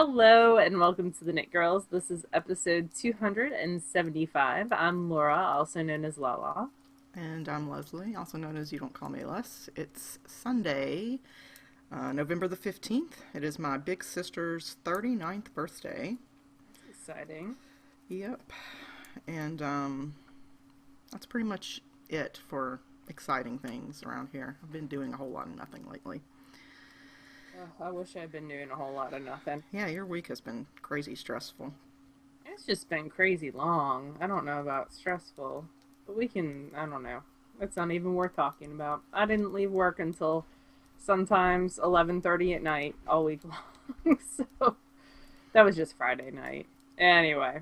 Hello and welcome to the Knit Girls. This is episode 275. I'm Laura, also known as Lala. And I'm Leslie, also known as You Don't Call Me Les. It's Sunday, November the 15th. It is my big sister's 39th birthday. Exciting. Yep. And that's pretty much it for exciting things around here. I've been doing a whole lot of nothing lately. I wish I'd been doing a whole lot of nothing. Yeah, your week has been crazy stressful. It's just been crazy long. I don't know about stressful, but I don't know. It's not even worth talking about. I didn't leave work until sometimes 11:30 at night all week long. So that was just Friday night. Anyway,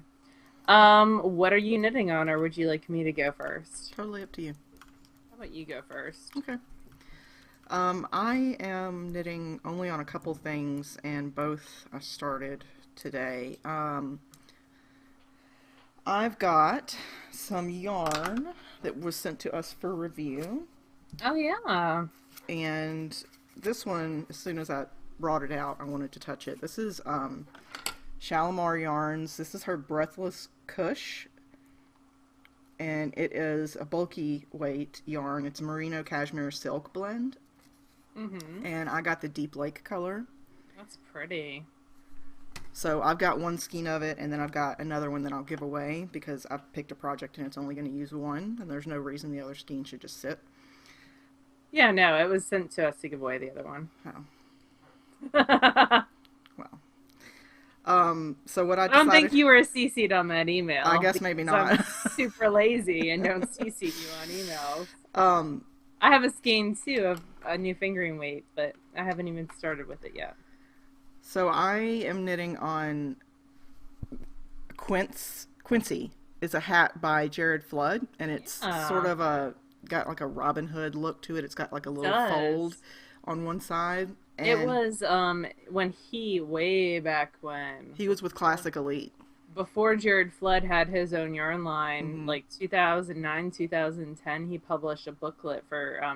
what are you knitting on, or would you like me to go first? Totally up to you. How about you go first? Okay. I am knitting only on a couple things, and both I started today. I've got some yarn that was sent to us for review. Oh, yeah. And this one, as soon as I brought it out, I wanted to touch it. This is Shalimar Yarns. This is her Breathless Cush. And it is a bulky weight yarn. It's a merino cashmere silk blend. Mm-hmm. And I got the deep lake color. That's pretty. So I've got one skein of it, and then I've got another one that I'll give away because I've picked a project and it's only going to use one, and there's no reason the other skein should just sit. Yeah, no, it was sent to us to give away the other one. Oh. Well. So what I decided... I don't think you were CC'd on that email. I guess maybe not. I'm super lazy and don't CC you on emails. I have a skein, too, of a new fingering weight, but I haven't even started with it yet. So I am knitting on Quincy. It's a hat by Jared Flood, and it's sort of got like a Robin Hood look to it. It's got like a little fold on one side. And it was when way back when. He was with Classic Elite. Before Jared Flood had his own yarn line, like 2009, 2010, he published a booklet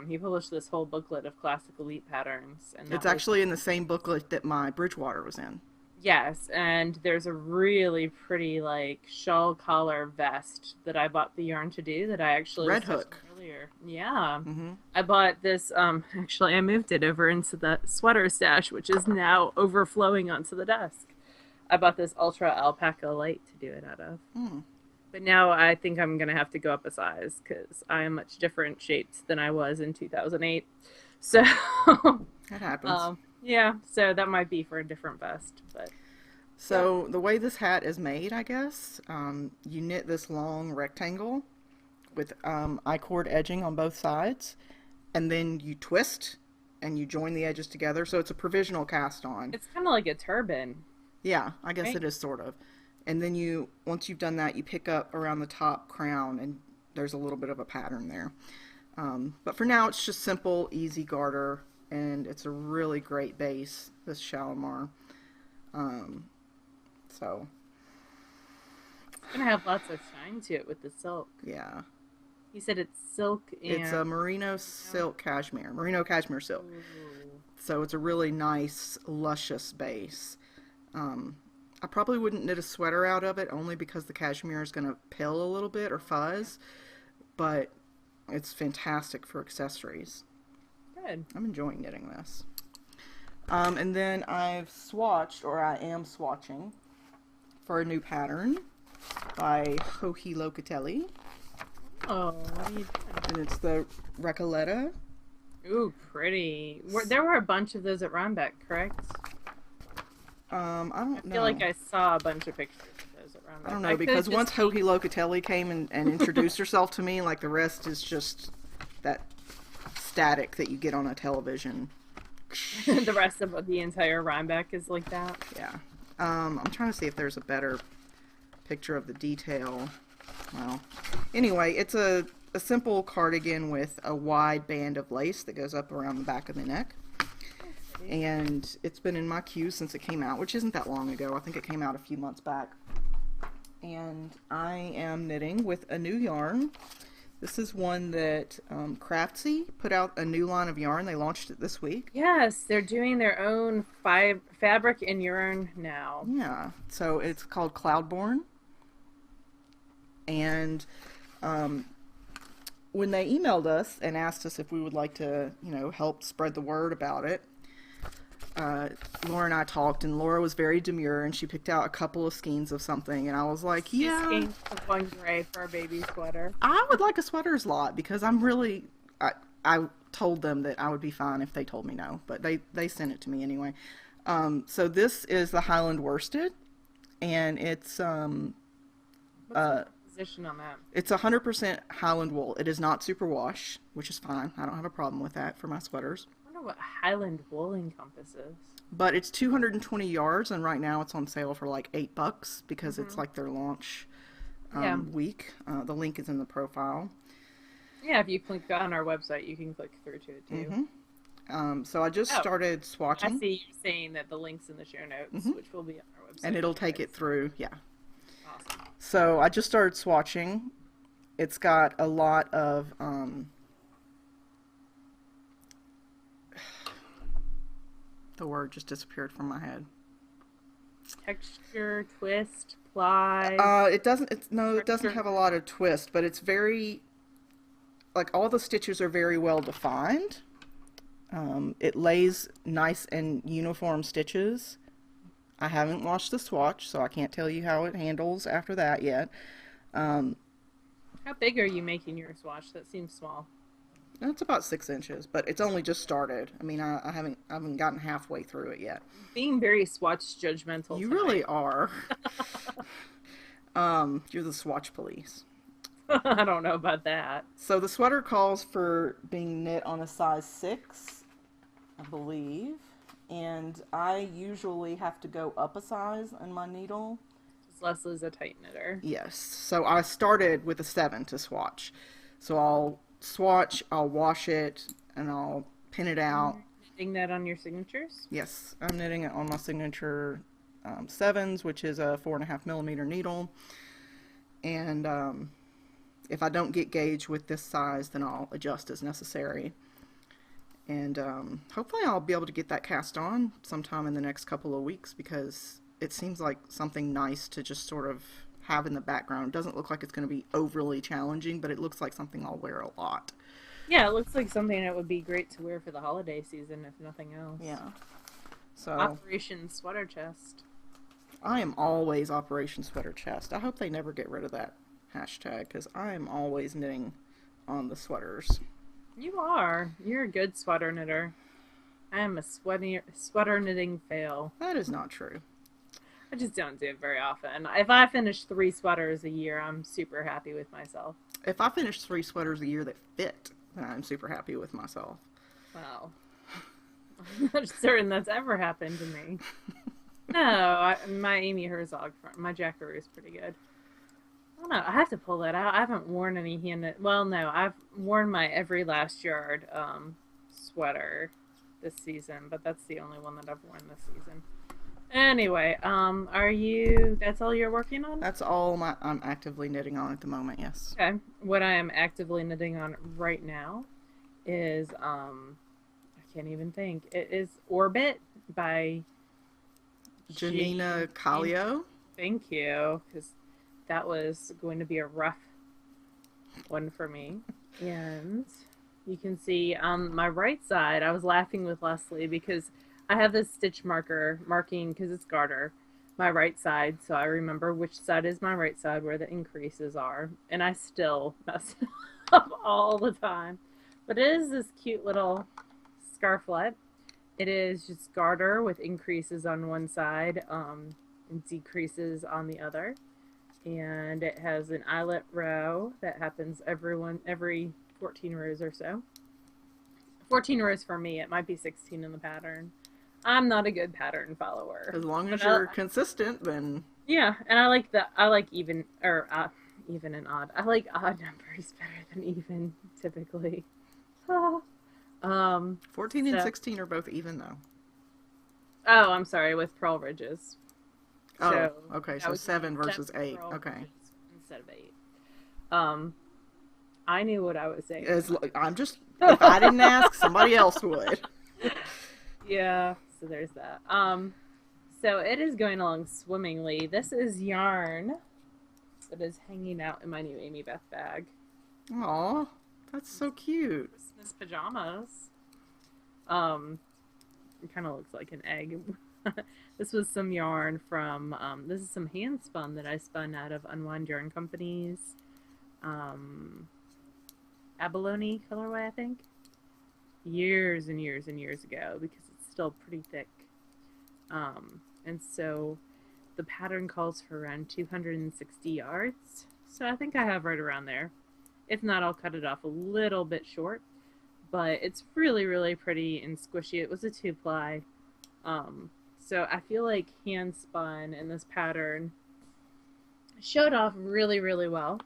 he published this whole booklet of Classic Elite patterns. And it's actually in the same booklet that my Bridgewater was in. Yes, and there's a really pretty, like, shawl collar vest that I bought the yarn to do that I actually Red Hook. Earlier. Yeah. Mm-hmm. I bought this, actually I moved it over into the sweater stash, which is now overflowing onto the desk. I bought this Ultra Alpaca Light to do it out of. But now I think I'm going to have to go up a size because I am much different shaped than I was in 2008. So... That happens. Yeah, so that might be for a different vest. But So the way this hat is made, I guess, you knit this long rectangle with I-cord edging on both sides, and then you twist and you join the edges together. So it's a provisional cast on. It's kind of like a turban. Yeah, I guess right? It is sort of. And then once you've done that, you pick up around the top crown, and there's a little bit of a pattern there. But for now, it's just simple, easy garter, and it's a really great base, this Shalimar. So. It's going to have lots of shine to it with the silk. Yeah. You said it's silk and... It's a merino cashmere silk. Ooh. So it's a really nice, luscious base. I probably wouldn't knit a sweater out of it only because the cashmere is going to pill a little bit or fuzz, but it's fantastic for accessories. Good. I'm enjoying knitting this. And then I am swatching for a new pattern by Joji Locatelli. Oh, what are you doing? And it's the Recoleta. Ooh, pretty. There were a bunch of those at Rhinebeck, correct? I don't know. I feel like I saw a bunch of pictures of those at Rhinebeck. I don't know, because once Joji Locatelli came and introduced herself to me, like the rest is just that static that you get on a television. The rest of the entire Rhinebeck is like that? Yeah. I'm trying to see if there's a better picture of the detail. Well, anyway, it's a simple cardigan with a wide band of lace that goes up around the back of the neck. And it's been in my queue since it came out, which isn't that long ago. I think it came out a few months back. And I am knitting with a new yarn This is one that Craftsy put out a new line of yarn. They launched it this week. Yes, they're doing their own fabric and yarn now. Yeah, so it's called Cloudborn. And when they emailed us and asked us if we would like to, help spread the word about it, Laura and I talked, and Laura was very demure, and she picked out a couple of skeins of something, and I was like, yeah. Skeins of lingerie for a baby sweater. I would like a sweaters lot, because I'm really, I told them that I would be fine if they told me no, but they sent it to me anyway. So this is the Highland worsted, and it's, What's the position on that? it's 100% Highland wool. It is not superwash, which is fine. I don't have a problem with that for my sweaters. I wonder what Highland wool encompasses. But it's 220 yards, and right now it's on sale for like $8 because it's like their launch week. The link is in the profile. Yeah, if you click on our website, you can click through to it too. So I just started swatching. I see you saying that the link's in the show notes, which will be on our website. And it'll take it through, yeah. Awesome. So I just started swatching. It's got a lot of the word just disappeared from my head. Texture, twist, ply. It doesn't have a lot of twist, but it's very, like, all the stitches are very well defined. It lays nice and uniform stitches. I haven't watched the swatch, so I can't tell you how it handles after that yet. How big are you making your swatch? That seems small. It's about 6 inches, but it's only just started. I mean, I haven't gotten halfway through it yet. Being very swatch judgmental. You tonight. really are. You're the swatch police. I don't know about that. So the sweater calls for being knit on a size 6, I believe. And I usually have to go up a size in my needle. Leslie's a tight knitter. Yes. So I started with a 7 to swatch. So I'll swatch, I'll wash it, and I'll pin it out. Knitting that on your signatures? Yes, I'm knitting it on my signature 7s, which is a 4.5 millimeter needle. And if I don't get gauge with this size, then I'll adjust as necessary. And hopefully I'll be able to get that cast on sometime in the next couple of weeks, because it seems like something nice to just sort of have in the background. It doesn't look like it's going to be overly challenging, but it looks like something I'll wear a lot. Yeah, it looks like something that would be great to wear for the holiday season, if nothing else. Yeah. So Operation Sweater Chest. I am always Operation Sweater Chest. I hope they never get rid of that hashtag, because I am always knitting on the sweaters. You are. You're a good sweater knitter. I am a sweater knitting fail. That is not true. I just don't do it very often. If I finish 3 sweaters a year, I'm super happy with myself. If I finish 3 sweaters a year that fit, then I'm super happy with myself. Wow. I'm not certain that's ever happened to me. No, my Amy Herzog, my Jackaroo is pretty good. I don't know. I have to pull that out. I haven't worn any hand. Well, no, I've worn my Every Last Yard sweater this season, but that's the only one that I've worn this season. Anyway, that's all you're working on? That's all I'm actively knitting on at the moment, yes. Okay. What I am actively knitting on right now is, I can't even think. It is Orbit by Janina Kallio. Thank you, because that was going to be a rough one for me. And you can see on my right side, I was laughing with Leslie because I have this stitch marking, because it's garter, my right side, so I remember which side is my right side where the increases are, and I still mess up all the time. But it is this cute little scarflet. It is just garter with increases on one side and decreases on the other, and it has an eyelet row that happens every 14 rows or so. 14 rows for me. It might be 16 in the pattern. I'm not a good pattern follower. As long as you're consistent, then yeah. And I like even and odd. I like odd numbers better than even typically. 14 and 16 are both even though. Oh, I'm sorry, with purl ridges. Oh, okay. So 7 versus 8. Okay. Instead of 8. I knew what I was saying. I'm just, if I didn't ask, somebody else would. Yeah, so there's that. So it is going along swimmingly. This is yarn that is hanging out in my new Amy Beth bag. Aw, that's so cute. Christmas pajamas. It kind of looks like an egg. This was some yarn from, this is some hand spun that I spun out of Unwind Yarn Company's abalone colorway, I think. Years and years and years ago, because it's still pretty thick. And so the pattern calls for around 260 yards. So I think I have right around there. If not, I'll cut it off a little bit short. But it's really, really pretty and squishy. It was a 2-ply. So I feel like hand spun in this pattern showed off really, really well.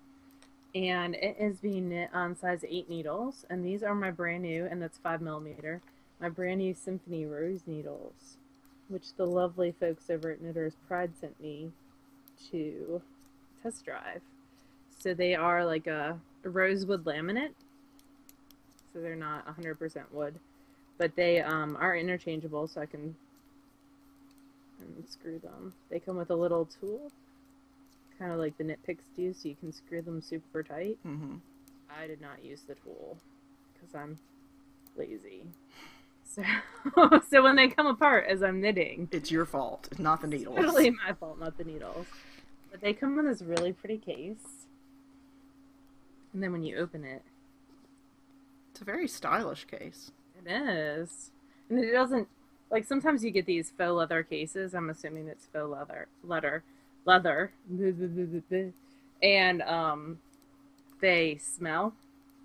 And it is being knit on size 8 needles. And these are my brand new, and that's 5mm, my brand new Symphony Rose needles, which the lovely folks over at Knitter's Pride sent me to test drive. So they are like a rosewood laminate. So they're not 100% wood. But they are interchangeable, so I can unscrew them. They come with a little tool, kind of like the knit picks do, so you can screw them super tight. Mm-hmm. I did not use the tool because I'm lazy. So, so when they come apart as I'm knitting, it's your fault, not the needles. It's totally my fault, not the needles. But they come in this really pretty case, and then when you open it, it's a very stylish case. It is, and it doesn't like sometimes you get these faux leather cases. I'm assuming it's faux leather, and they smell,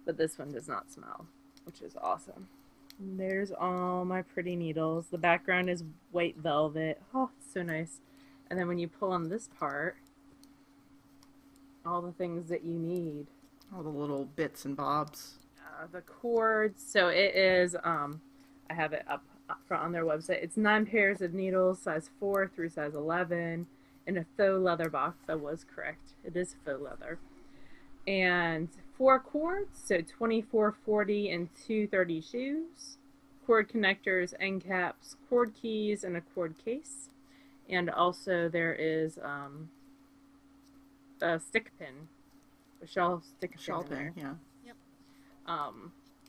but this one does not smell, which is awesome. And there's all my pretty needles. The background is white velvet. Oh, it's so nice. And then when you pull on this part, all the things that you need. All the little bits and bobs. The cords. So it is, I have it up front on their website. It's 9 pairs of needles, size 4 through size 11, in a faux leather box. I was correct. It is faux leather. And 4 cords, so 24, 40, and 230 shoes. Cord connectors, end caps, cord keys, and a cord case. And also there is a stick pin, a shawl stick pin in there. Yeah. Yep.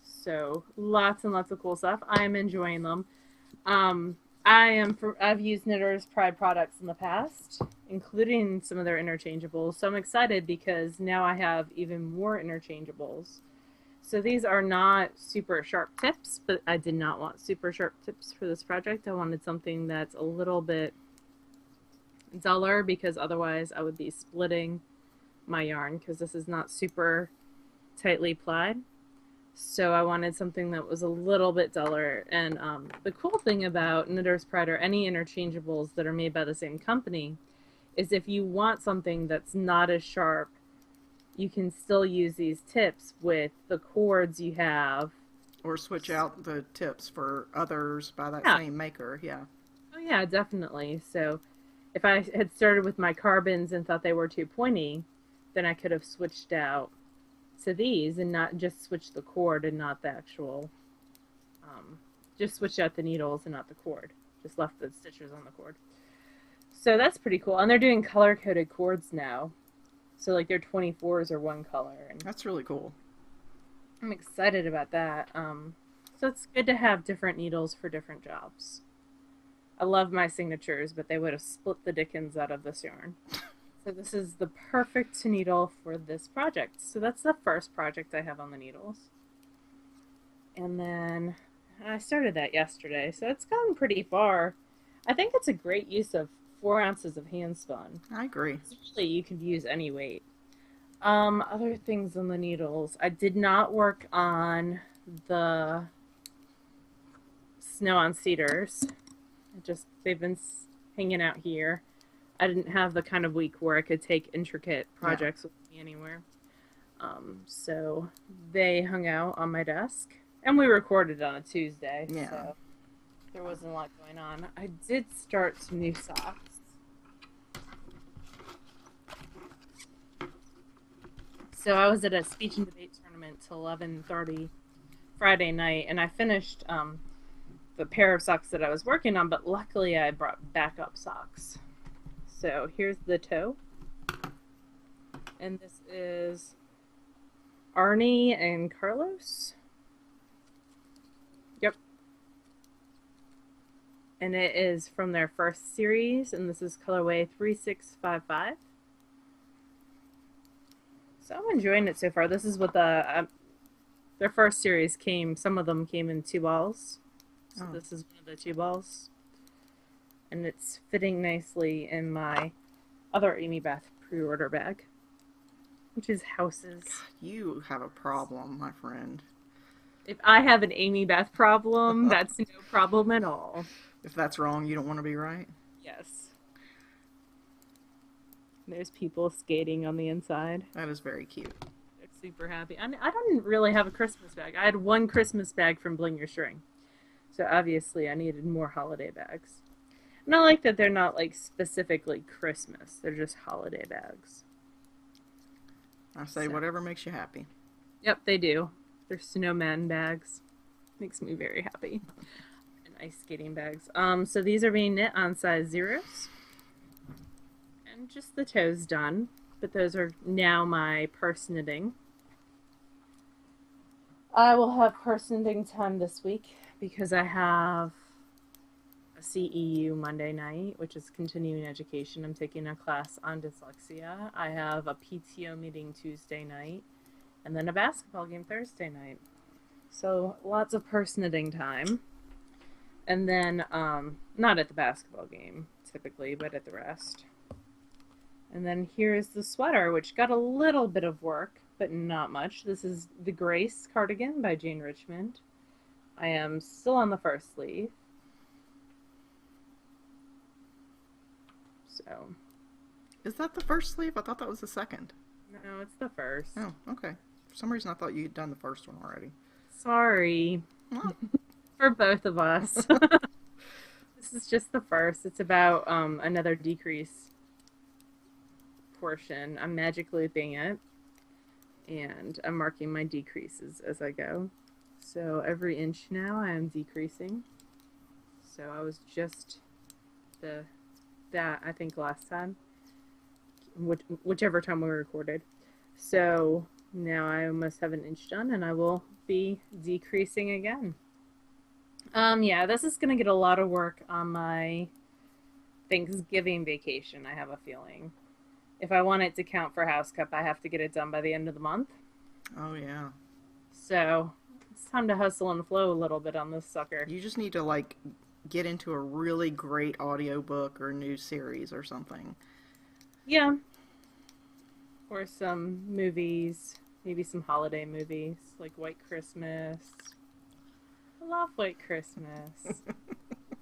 So lots and lots of cool stuff. I am enjoying them. I've used Knitter's Pride products in the past, including some of their interchangeables. So I'm excited because now I have even more interchangeables. So these are not super sharp tips, but I did not want super sharp tips for this project. I wanted something that's a little bit duller because otherwise I would be splitting my yarn because this is not super tightly plied. So I wanted something that was a little bit duller. And the cool thing about Knitter's Pride or any interchangeables that are made by the same company is if you want something that's not as sharp, you can still use these tips with the cords you have. Or switch out the tips for others by that same maker, yeah. Oh yeah, definitely. So if I had started with my carbons and thought they were too pointy, then I could have switched out to these and not just switch the cord and not the actual, just switch out the needles and not the cord. Just left the stitches on the cord. So that's pretty cool. And they're doing color-coded cords now. So like their 24s are one color. And that's really cool. I'm excited about that. So it's good to have different needles for different jobs. I love my signatures, but they would have split the Dickens out of this yarn. So this is the perfect needle for this project. So that's the first project I have on the needles. And then I started that yesterday, so it's gotten pretty far. I think it's a great use of 4 ounces of hand spun. I agree. Usually you could use any weight. Other things on the needles. I did not work on the Snow on Cedars. They've been hanging out here. I didn't have the kind of week where I could take intricate projects with me anywhere. So they hung out on my desk. And we recorded on a Tuesday. Yeah. So there wasn't a lot going on. I did start some new socks. So I was at a speech and debate tournament apartment till 11:30 Friday night, and I finished the pair of socks that I was working on, but luckily I brought backup socks. So here's the toe. And this is Arnie and Carlos. Yep. And it is from their first series, and this is colorway 3655. So I'm enjoying it so far. This is what their first series came. Some of them came in 2 balls. So This is one of the 2 balls. And it's fitting nicely in my other Amy Beth pre-order bag, which is houses. God, you have a problem, my friend. If I have an Amy Beth problem, that's no problem at all. If that's wrong, you don't want to be right? Yes. There's people skating on the inside. That is very cute. They're super happy. I didn't really have a Christmas bag. I had 1 Christmas bag from Bling Your String. So obviously I needed more holiday bags. And I like that they're not like specifically Christmas. They're just holiday bags. I say whatever makes you happy. Yep, they do. They're snowman bags. Makes me very happy. And ice skating bags. So these are being knit on size 0s. And just the toes done. But those are now my purse knitting. I will have purse knitting time this week because I have a CEU Monday night, which is continuing education. I'm taking a class on dyslexia. I have a PTO meeting Tuesday night, and then a basketball game Thursday night. So lots of purse knitting time. And then, not at the basketball game, typically, but at the rest. And then here's the sweater, which got a little bit of work, but not much. This is the Grace cardigan by Jane Richmond. I am still on the first sleeve. So. Is that the first sleeve? I thought that was the second. No, it's the first. Oh, okay. For some reason I thought you'd done the first one already. Sorry. Oh. For both of us. This is just the first. It's about another decrease portion. I'm magic looping it, and I'm marking my decreases as I go. So every inch now I am decreasing. So I was just that I think last time, whichever time we recorded. So now I almost have an inch done, and I will be decreasing again. Yeah, this is gonna get a lot of work on my Thanksgiving vacation, I have a feeling. If I want it to count for House Cup, I have to get it done by the end of the month. Oh, yeah. So it's time to hustle and flow a little bit on this sucker. You just need to, like, get into a really great audiobook or new series or something. Yeah. Or some movies. Maybe some holiday movies, like White Christmas. I love White Christmas.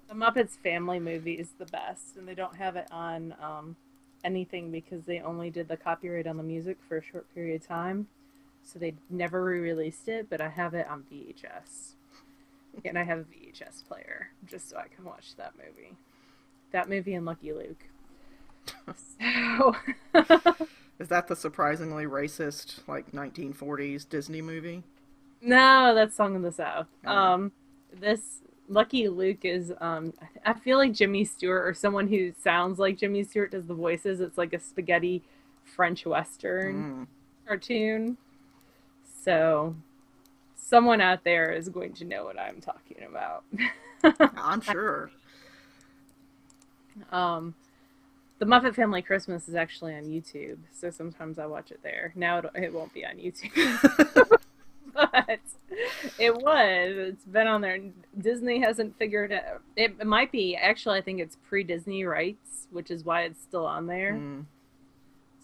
The Muppets Family movie is the best, and they don't have it on anything because they only did the copyright on the music for a short period of time. So they never re-released it, but I have it on VHS. And I have a VHS player, just so I can watch that movie. That movie and Lucky Luke. So... Is that the surprisingly racist, like, 1940s Disney movie? No, that's Song of the South. This Lucky Luke is, I feel like Jimmy Stewart, or someone who sounds like Jimmy Stewart does the voices. It's like a spaghetti French Western cartoon. So, someone out there is going to know what I'm talking about. I'm sure. The Muppet Family Christmas is actually on YouTube, so sometimes I watch it there. Now it won't be on YouTube. But it was. It's been on there. Disney hasn't figured it out. It might be. Actually, I think it's pre-Disney rights, which is why it's still on there.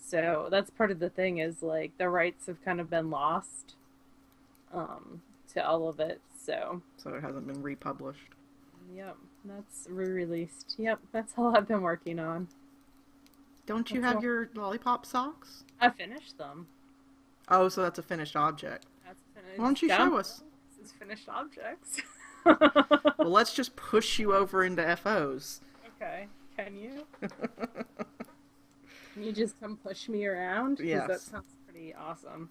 So that's part of the thing is, like, the rights have kind of been lost to all of it. So it hasn't been republished. Yep, that's re-released. Yep, that's all I've been working on. Don't you have your lollipop socks? I finished them. Oh, so that's a finished object. That's finished. Why don't you show us? This is finished objects. Well, let's just push you over into FOs. Okay, can you? Can you just come push me around? Yes. That sounds Pretty awesome.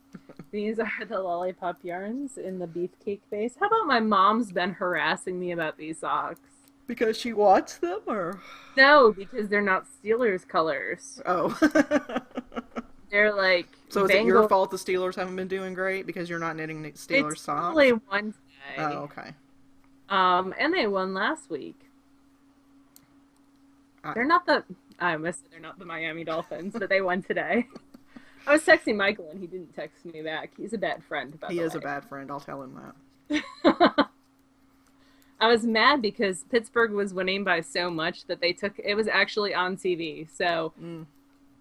These are the lollipop yarns in the beefcake base. How about my mom's been harassing me about these socks? Because she wants them, or? No, because they're not Steelers colors. Oh. They're like So is it Bengal. your fault the Steelers haven't been doing great because you're not knitting Steelers It's socks? only one today. Oh, okay. And they won last week. They're not the. I must say they're not the Miami Dolphins, but they won today. I was texting Michael and he didn't text me back. He's a bad friend, by the way. He is a bad friend. I'll tell him that. I was mad because Pittsburgh was winning by so much that it was actually on TV. So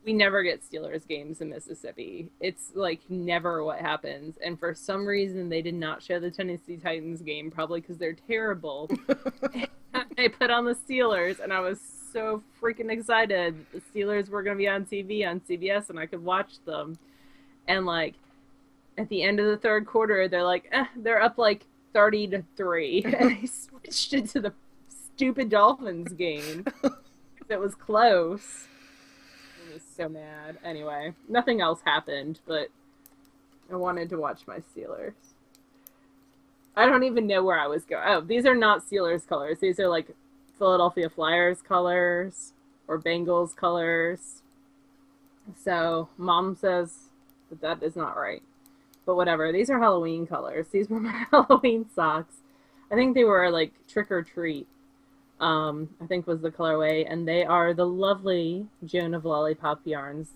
we never get Steelers games in Mississippi. It's like never what happens. And for some reason, they did not show the Tennessee Titans game, probably because they're terrible. They put on the Steelers, and I was so freaking excited. The Steelers were going to be on TV on CBS, and I could watch them. And like at the end of the third quarter, they're up like 30-3, and I switched it to the stupid Dolphins game. It was close. I was so mad. Anyway, nothing else happened, but I wanted to watch my Steelers. I don't even know where I was going. Oh, these are not Steelers colors. These are like Philadelphia Flyers colors or Bengals colors. So Mom says that is not right. But whatever. These are Halloween colors. These were my Halloween socks. I think they were like Trick or Treat. I think was the colorway. And they are the lovely Joan of Lollipop yarn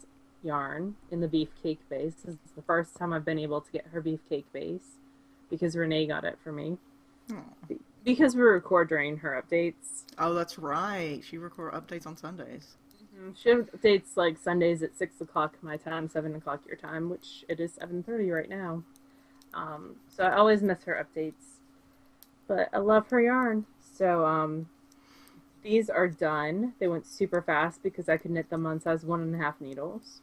in the beefcake base. This is the first time I've been able to get her beefcake base because Renee got it for me. Aww. Because we record during her updates. Oh, that's right. She records updates on Sundays. She updates like Sundays at 6 o'clock my time, 7 o'clock your time, which it is 7:30 right now. So I always miss her updates. But I love her yarn. So these are done. They went super fast because I could knit them on size 1.5 needles.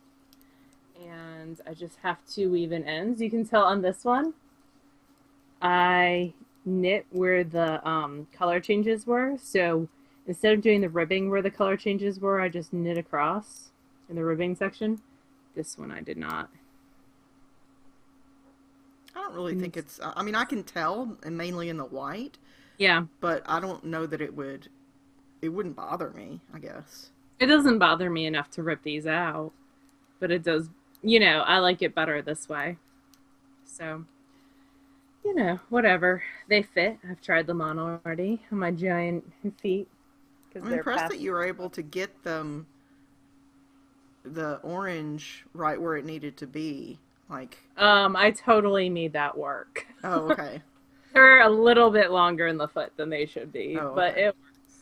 And I just have 2 even ends. You can tell on this one, I knit where the color changes were. So instead of doing the ribbing where the color changes were, I just knit across in the ribbing section. This one I did not. I don't really think it's... I mean, I can tell, and mainly in the white. Yeah. But I don't know that it wouldn't bother me, I guess. It doesn't bother me enough to rip these out. But it does... You know, I like it better this way. So... You know, whatever. They fit. I've tried them on already on my giant feet. I'm impressed that you were able to get them the orange right where it needed to be. Like, I totally made that work. Oh, okay. They're a little bit longer in the foot than they should be, but it works.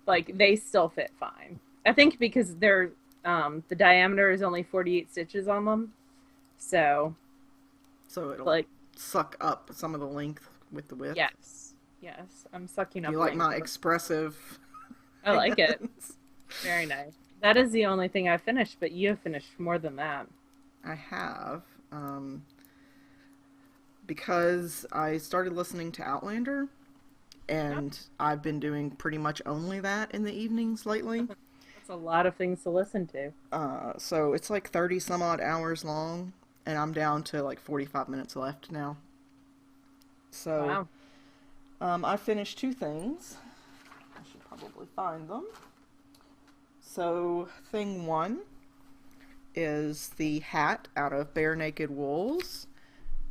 Like, they still fit fine. I think because they're the diameter is only 48 stitches on them, so it'll like suck up some of the length with the width. Yes, I'm sucking up. You like my expressive? I like it. Very nice. That is the only thing I finished, but you have finished more than that. I have, because I started listening to Outlander, and I've been doing pretty much only that in the evenings lately. That's a lot of things to listen to. So it's like 30 some odd hours long, and I'm down to like 45 minutes left now. So, wow. I finished 2 things. I should probably find them. So, thing 1 is the hat out of Bare Naked Wools.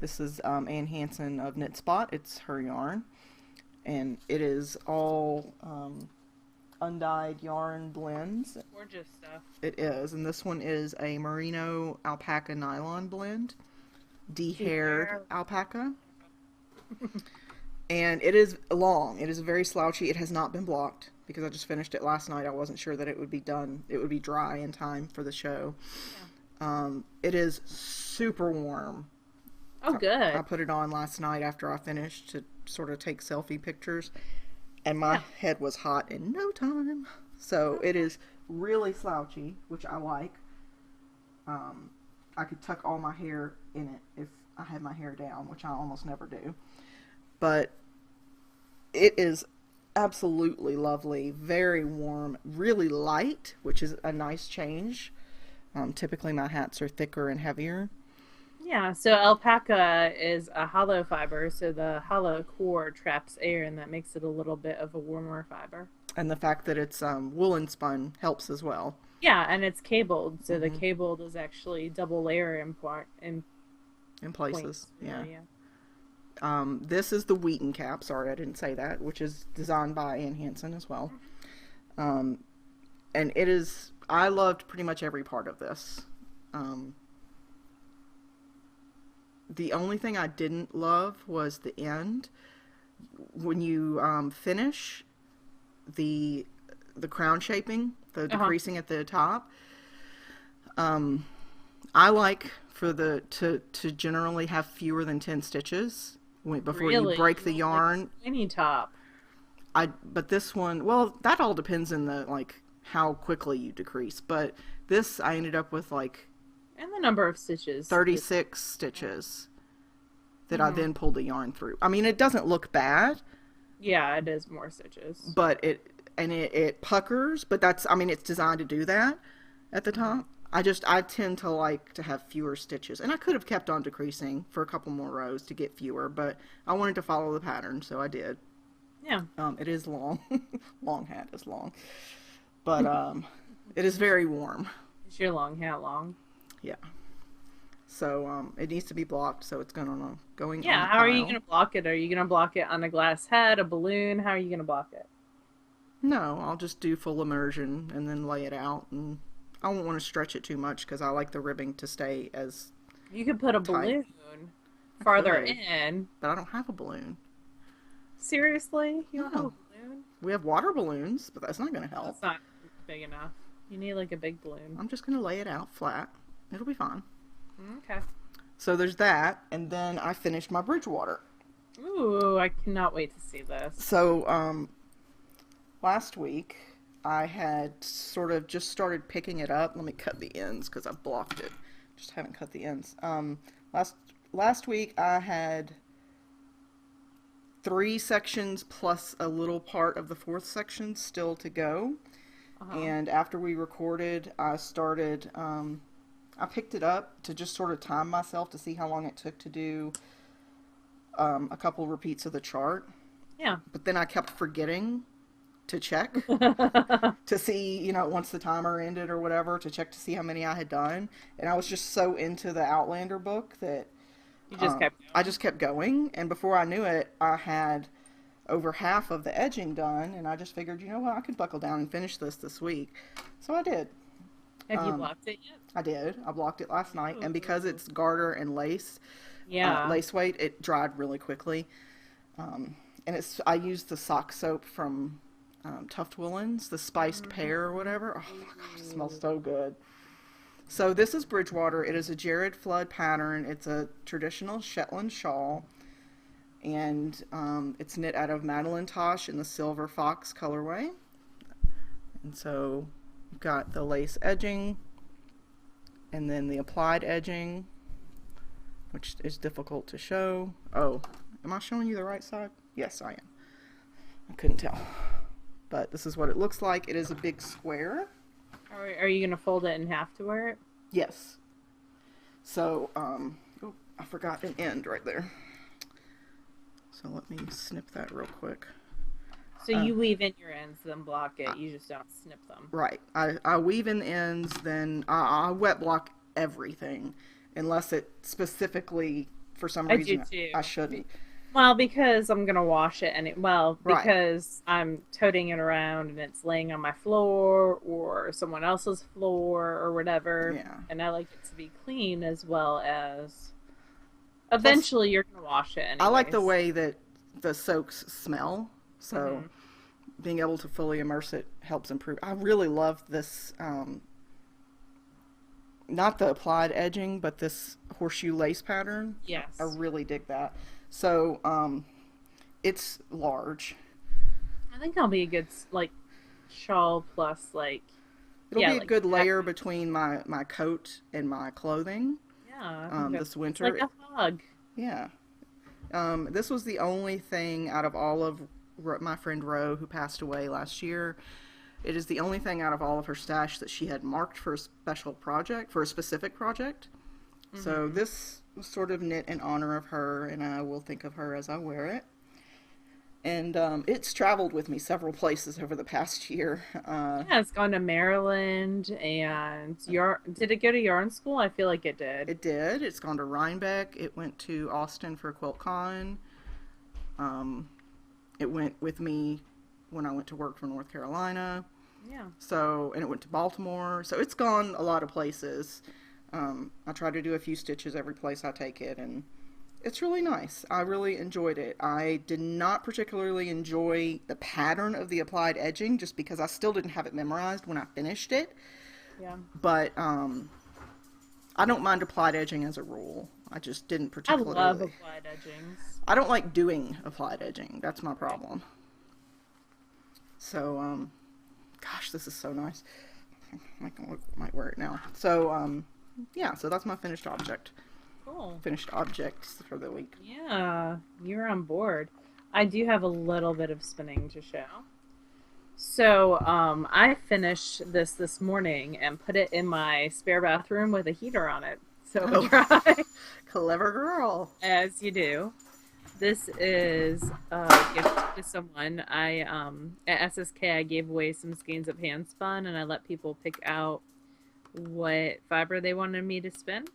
This is Ann Hansen of Knit Spot. It's her yarn. And it is all undyed yarn blends. Gorgeous stuff. It is. And this one is a merino alpaca nylon blend. De-haired alpaca. And it is long. It is very slouchy. It has not been blocked because I just finished it last night. I wasn't sure that it would be done. It would be dry in time for the show. Yeah. It is super warm. Oh, good. I put it on last night after I finished to sort of take selfie pictures, and my head was hot in no time. So it is really slouchy, which I like. I could tuck all my hair in it if I had my hair down, which I almost never do. But it is absolutely lovely, very warm, really light, which is a nice change. Typically my hats are thicker and heavier. Yeah, so alpaca is a hollow fiber, so the hollow core traps air and that makes it a little bit of a warmer fiber. And the fact that it's woolen spun helps as well. Yeah, and it's cabled, so the Hmm. cabled is actually double layer in In places, points. yeah. Yeah. This is the Wheaton cap. Sorry, I didn't say that, which is designed by Ann Hansen as well. Um, and it is. I loved pretty much every part of this. Um, the only thing I didn't love was the end. When you finish the crown shaping, the decreasing at the top. I like for the to generally have fewer than 10 stitches before you Really? break the You don't like yarn. a skinny top. But this one, well, that all depends on the like how quickly you decrease. But this I ended up with like And the number of stitches. 36 stitches that I then pulled the yarn through. I mean, it doesn't look bad, Yeah, it is more stitches. but it puckers, but that's, I mean, it's designed to do that at the top. I tend to like to have fewer stitches, and I could have kept on decreasing for a couple more rows to get fewer, but I wanted to follow the pattern, so I did. Yeah. It is long. Long hat is long, but it is very warm. Is your long hat long? Yeah. So it needs to be blocked, so it's going on Yeah, on the how are you pile. going to block it? Are you going to block it on a glass head, a balloon? How are you going to block it? No, I'll just do full immersion and then lay it out, and I won't want to stretch it too much because I like the ribbing to stay as You could put a tight. balloon farther could. in. But I don't have a balloon. Seriously? You don't have a No. balloon? We have water balloons, but that's not going to help. That's not big enough. You need like a big balloon. I'm just going to lay it out flat. It'll be fine. Okay. So there's that, and then I finished my Bridgewater. Ooh, I cannot wait to see this. So last week I had sort of just started picking it up. Let me cut the ends because I blocked it. Just haven't cut the ends. Last week I had 3 sections plus a little part of the 4th section still to go. And after we recorded, I started, I picked it up to just sort of time myself to see how long it took to do a couple repeats of the chart. Yeah. But then I kept forgetting to check to see, you know, once the timer ended or whatever, to check to see how many I had done. And I was just so into the Outlander book that You just kept going. I just kept going. And before I knew it, I had over half of the edging done. And I just figured, you know what, I could buckle down and finish this week. So I did. Have you blocked it yet? I did. I blocked it last night. And because it's garter and lace, Yeah. lace weight, it dried really quickly. And I used the sock soap from Tuft Woolens, the spiced pear or whatever. Oh my gosh, it smells so good. So this is Bridgewater. It is a Jared Flood pattern. It's a traditional Shetland shawl. And it's knit out of Madeline Tosh in the Silver Fox colorway. And so you've got the lace edging and then the applied edging, which is difficult to show. Oh, am I showing you the right side? Yes, I am. I couldn't tell. But this is what it looks like. It is a big square. Are you going to fold it in half to wear it? Yes. So, oh, I forgot an end right there. So let me snip that real quick. So you weave in your ends, then block it. You just don't snip them. Right. I weave in the ends, then I wet block everything. Unless it specifically, for some I reason, do too. I shouldn't. Well, because I'm gonna wash it, and Right. because I'm toting it around and it's laying on my floor or someone else's floor or whatever. Yeah. And I like it to be clean as well as. Eventually, you're gonna wash it. Anyways. I like the way that the soaks smell. So being able to fully immerse it helps improve. I really love this. Not the applied edging, but this horseshoe lace pattern. Yes. I really dig that. So, it's large. I think that'll be a good like shawl plus like. It'll Yeah, be a like good layer jacket. between my coat and my clothing Yeah. I think this it's winter. like a hug. Yeah. This was the only thing out of all of my friend Ro, who passed away last year. It is the only thing out of all of her stash that she had marked for a special project, for a specific project. So this sort of knit in honor of her, and I will think of her as I wear it. And it's traveled with me several places over the past year. Yeah, it's gone to Maryland and did it go to yarn school? I feel like it did. It did. It's gone to Rhinebeck. It went to Austin for QuiltCon. It went with me when I went to work for North Carolina. Yeah. So, and it went to Baltimore. So it's gone a lot of places. I try to do a few stitches every place I take it, and it's really nice. I really enjoyed it. I did not particularly enjoy the pattern of the applied edging just because I still didn't have it memorized when I finished it. Yeah. But I don't mind applied edging as a rule. I just didn't particularly. I love applied edgings. I don't like doing applied edging. That's my problem. So, gosh, this is so nice. I might wear it now. So, yeah, so that's my finished object. Cool. Finished objects for the week. Yeah, you're on board. I do have a little bit of spinning to show. So, I finished this morning and put it in my spare bathroom with a heater on it. So it would dry. Clever girl. As you do. This is a gift to someone. At SSK, I gave away some skeins of hand spun, and I let people pick out what fiber they wanted me to spin.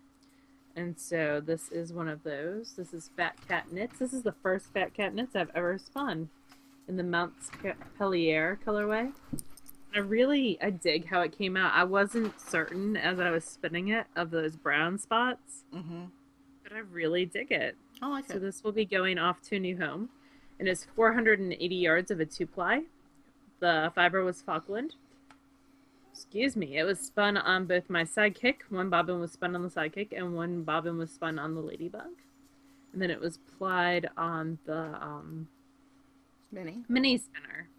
And so this is one of those. This is Fat Cat Knits. This is the first Fat Cat Knits I've ever spun in the Montpellier colorway. I dig how it came out. I wasn't certain as I was spinning it of those brown spots, but I really dig it. I like it. So this will be going off to a new home, and it's 480 yards of a 2-ply. The fiber was Falkland. Excuse me. It was spun on both my sidekick. One bobbin was spun on the sidekick, and one bobbin was spun on the ladybug. And then it was plied on the mini spinner.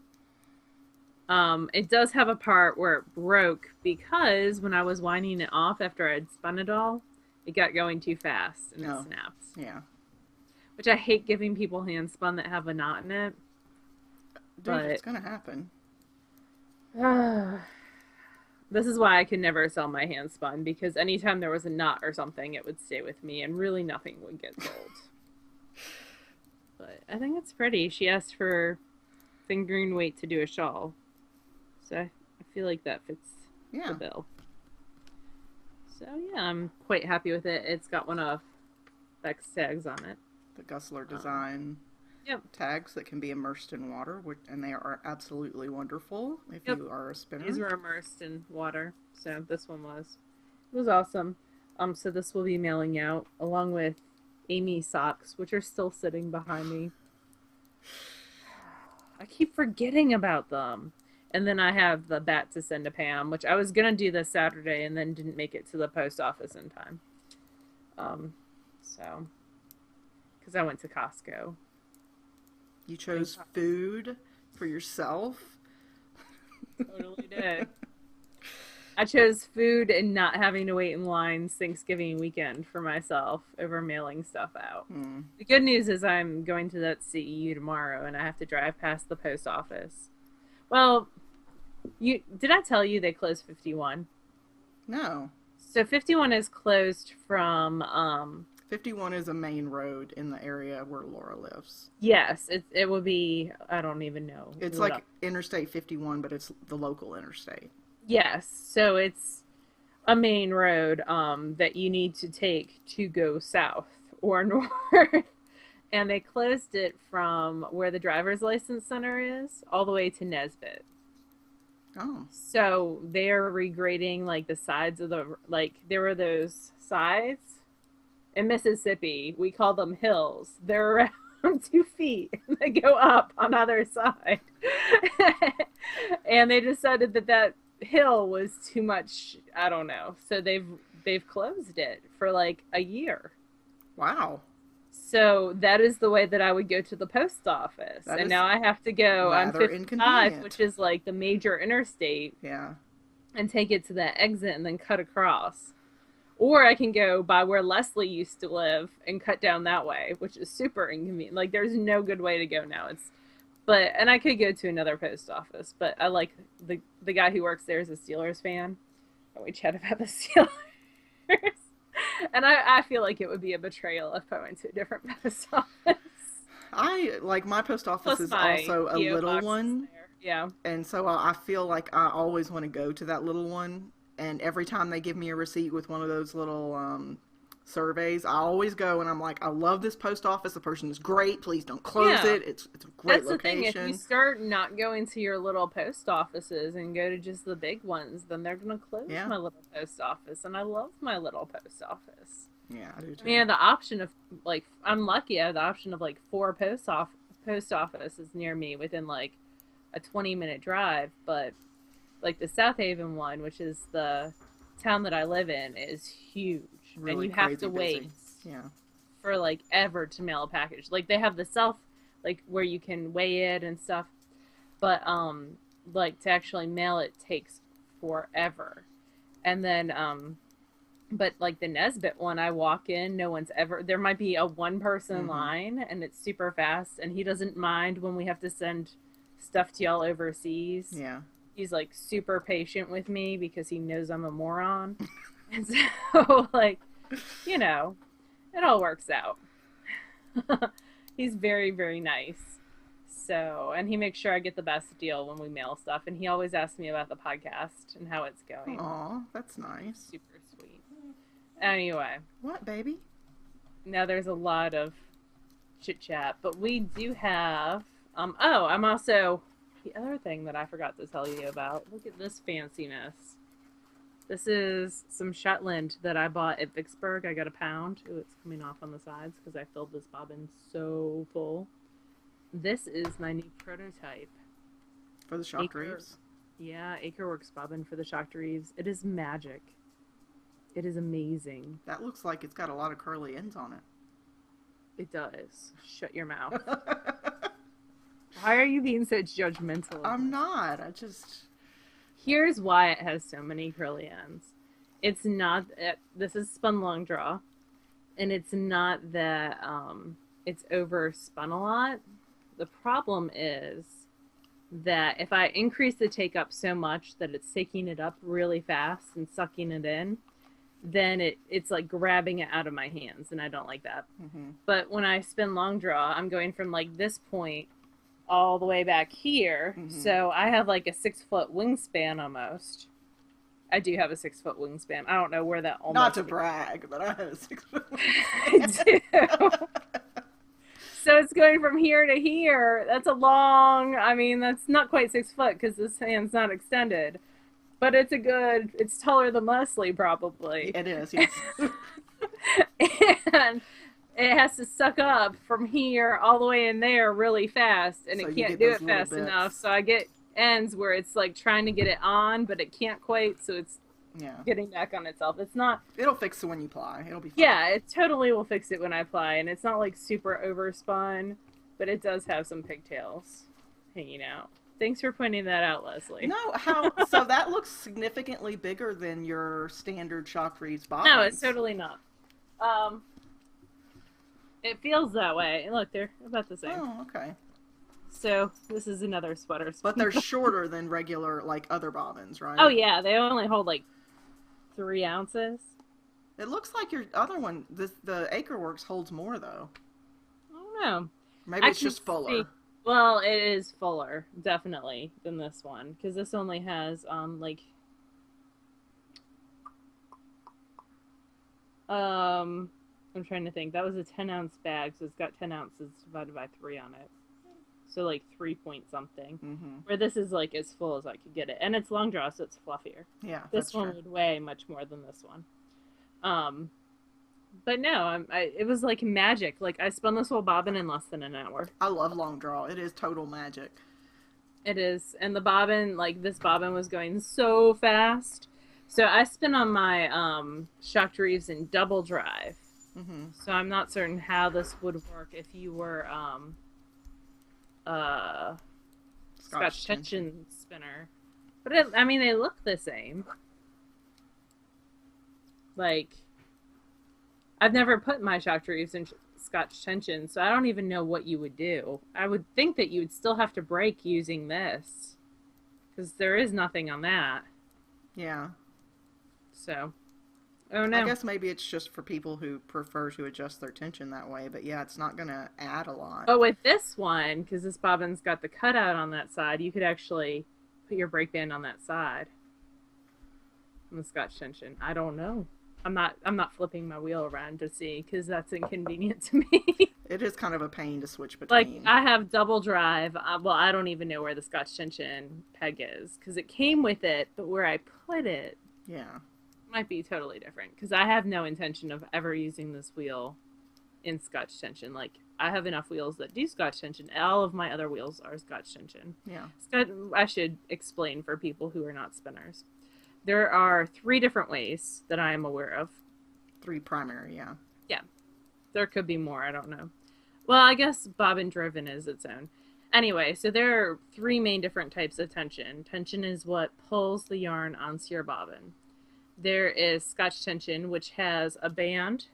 It does have a part where it broke because when I was winding it off after I'd spun it all, it got going too fast and it snapped. Yeah. Which I hate giving people hand spun that have a knot in it. Dude, it's gonna happen. This is why I could never sell my hand spun, because anytime there was a knot or something, it would stay with me and really nothing would get sold. But I think it's pretty. She asked for fingering weight to do a shawl. So I feel like that fits the bill. So yeah, I'm quite happy with it. It's got one of Beck's tags on it. The Gussler design tags that can be immersed in water, and they are absolutely wonderful if you are a spinner. These were immersed in water, so this one was. It was awesome. So this will be mailing out along with Amy socks, which are still sitting behind me. I keep forgetting about them. And then I have the bat to send to Pam, which I was going to do this Saturday and then didn't make it to the post office in time. Because I went to Costco. You chose food for yourself? Totally did. I chose food and not having to wait in lines Thanksgiving weekend for myself over mailing stuff out. The good news is I'm going to that CEU tomorrow and I have to drive past the post office. Well, did I tell you they closed 51? No. So 51 is closed from 51 is a main road in the area where Laura lives. Yes, it will be, I don't even know. It's like Interstate 51, but it's the local interstate. Yes, so it's a main road that you need to take to go south or north. And they closed it from where the driver's license center is all the way to Nesbitt. Oh. So they're regrading like the sides of there were those sides in Mississippi. We call them hills. They're around 2 feet. They go up on either side. And they decided that hill was too much. I don't know. So they've closed it for like a year. Wow. So that is the way that I would go to the post office. And now I have to go on 55, which is like the major interstate. Yeah. And take it to that exit and then cut across. Or I can go by where Leslie used to live and cut down that way, which is super inconvenient. Like there's no good way to go now. And I could go to another post office, but I like the guy who works there is a Steelers fan. And we chat about the Steelers. And I feel like it would be a betrayal if I went to a different post office. My post office Plus is my also a PO little box is one, there. Yeah. and so I feel like I always want to go to that little one. And every time they give me a receipt with one of those little surveys, I always go and I'm like, I love this post office. The person is great. Please don't close Yeah. it. It's a great That's the thing. If you location. start not going to your little post offices and go to just the big ones, then they're going to close Yeah. my little post office. And I love my little post office. Yeah, I do too. I mean, I have the option of, like, I'm lucky I have the option of, like, 4 post offices near me within, like, a 20-minute drive. But, like, the South Haven one, which is the town that I live in, is huge. Really and you have crazy to wait busy. Yeah. for, like, ever to mail a package. Like, they have the self, like, where you can weigh it and stuff. But, like, to actually mail it takes forever. And then, but like the Nesbitt one, I walk in, no one's ever, there might be a one person line and it's super fast and he doesn't mind when we have to send stuff to y'all overseas. Yeah. He's like super patient with me because he knows I'm a moron. And so like, you know, it all works out. He's very, very nice. So, and he makes sure I get the best deal when we mail stuff. And he always asks me about the podcast and how it's going. Aw, that's nice. Super sweet. Anyway. What, baby? Now there's a lot of chit chat, but we do have, I'm also, the other thing that I forgot to tell you about, look at this fanciness. This is some Schottland that I bought at Vicksburg. I got a pound. Ooh, it's coming off on the sides because I filled this bobbin so full. This is my new prototype. For the shocked reefs? Yeah, Acreworks bobbin for the shocked reefs. It is magic. It is amazing. That looks like it's got a lot of curly ends on it. It does. Shut your mouth. Why are you being so judgmental? I'm not. I just... Here's why it has so many curly ends. It's not... This is spun long draw. And it's not that it's over spun a lot. The problem is that if I increase the take up so much that it's taking it up really fast and sucking it in, then it's like grabbing it out of my hands, and I don't like that. But when I spin long draw, I'm going from like this point all the way back here, so I have like a 6-foot wingspan almost. I do have a 6-foot wingspan. I don't know where that almost... Not to brag, but I have a 6-foot wingspan. I do. So it's going from here to here. That's a long... I mean, that's not quite 6 foot because this hand's not extended. But it's it's taller than Leslie, probably. It is, yes. And it has to suck up from here all the way in there really fast, and so it can't do it fast enough. So I get ends where it's like trying to get it on, but it can't quite, so it's getting back on itself. It's not... It'll fix it when you ply. It'll be fine. Yeah, it totally will fix it when I ply, and it's not like super overspun, but it does have some pigtails hanging out. Thanks for pointing that out, Leslie. No, so that looks significantly bigger than your standard shock reeds bobbins. No, it's totally not. It feels that way. Look, they're about the same. Oh, okay. So this is another sweater. But they're shorter than regular, like, other bobbins, right? Oh, yeah. They only hold, like, 3 ounces. It looks like your other one, the Acreworks, holds more, though. I don't know. Maybe it's just fuller. Well, it is fuller, definitely, than this one. Because this only has, like... I'm trying to think. That was a 10-ounce bag, so it's got 10 ounces divided by 3 on it. So, like, 3 point something. Where this is, like, as full as I could get it. And it's long draw, so it's fluffier. Yeah, this one would weigh much more than this one. But no, it was like magic. Like, I spun this whole bobbin in less than an hour. I love long draw. It is total magic. It is. And the bobbin, like, this bobbin was going so fast. So I spin on my shocked reefs in double drive. So I'm not certain how this would work if you were Scotch Tension spinner. But I mean, they look the same. Like, I've never put my shocked reefs in Scotch Tension, so I don't even know what you would do. I would think that you would still have to break using this, because there is nothing on that. Yeah. So, Oh I no. guess maybe it's just for people who prefer to adjust their tension that way, but yeah, it's not going to add a lot. But with this one, because this bobbin's got the cutout on that side, you could actually put your break band on that side. On the Scotch tension. I don't know. I'm not flipping my wheel around to see because that's inconvenient to me. It is kind of a pain to switch Like between. I have double drive. Well, I don't even know where the Scotch tension peg is because it came with it, but where I put it Yeah. might be totally different because I have no intention of ever using this wheel in Scotch tension. Like I have enough wheels that do Scotch tension. All of my other wheels are Scotch tension. Yeah. I should explain for people who are not spinners. There are 3 different ways that I am aware of. 3 primary, yeah. Yeah. There could be more, I don't know. Well, I guess bobbin driven is its own. Anyway, so there are 3 main different types of tension. Tension is what pulls the yarn onto your bobbin. There is Scotch tension, which has a band.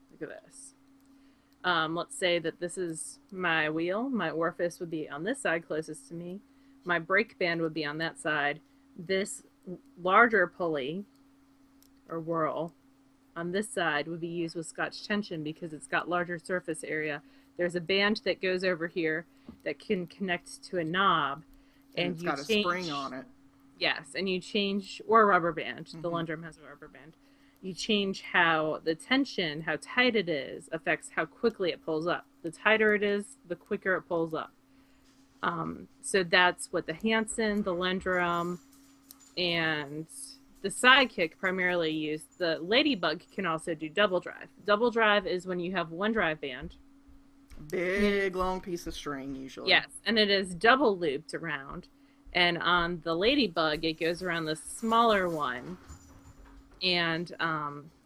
Look at this. Let's say that this is my wheel. My orifice would be on this side closest to me. My brake band would be on that side. This larger pulley or whirl on this side would be used with Scotch tension because it's got larger surface area. There's a band that goes over here that can connect to a knob, and it's got a spring on it. Yes, and you change, or a rubber band. The Lundrum has a rubber band. You change how the tension, how tight it is, affects how quickly it pulls up. The tighter it is, the quicker it pulls up. So that's what the Hansen, the Lundrum, and the Sidekick primarily use. The Ladybug can also do double drive. Double drive is when you have one drive band. Big, long piece of string, usually. Yes, and it is double looped around. And on the Ladybug, it goes around the smaller one. And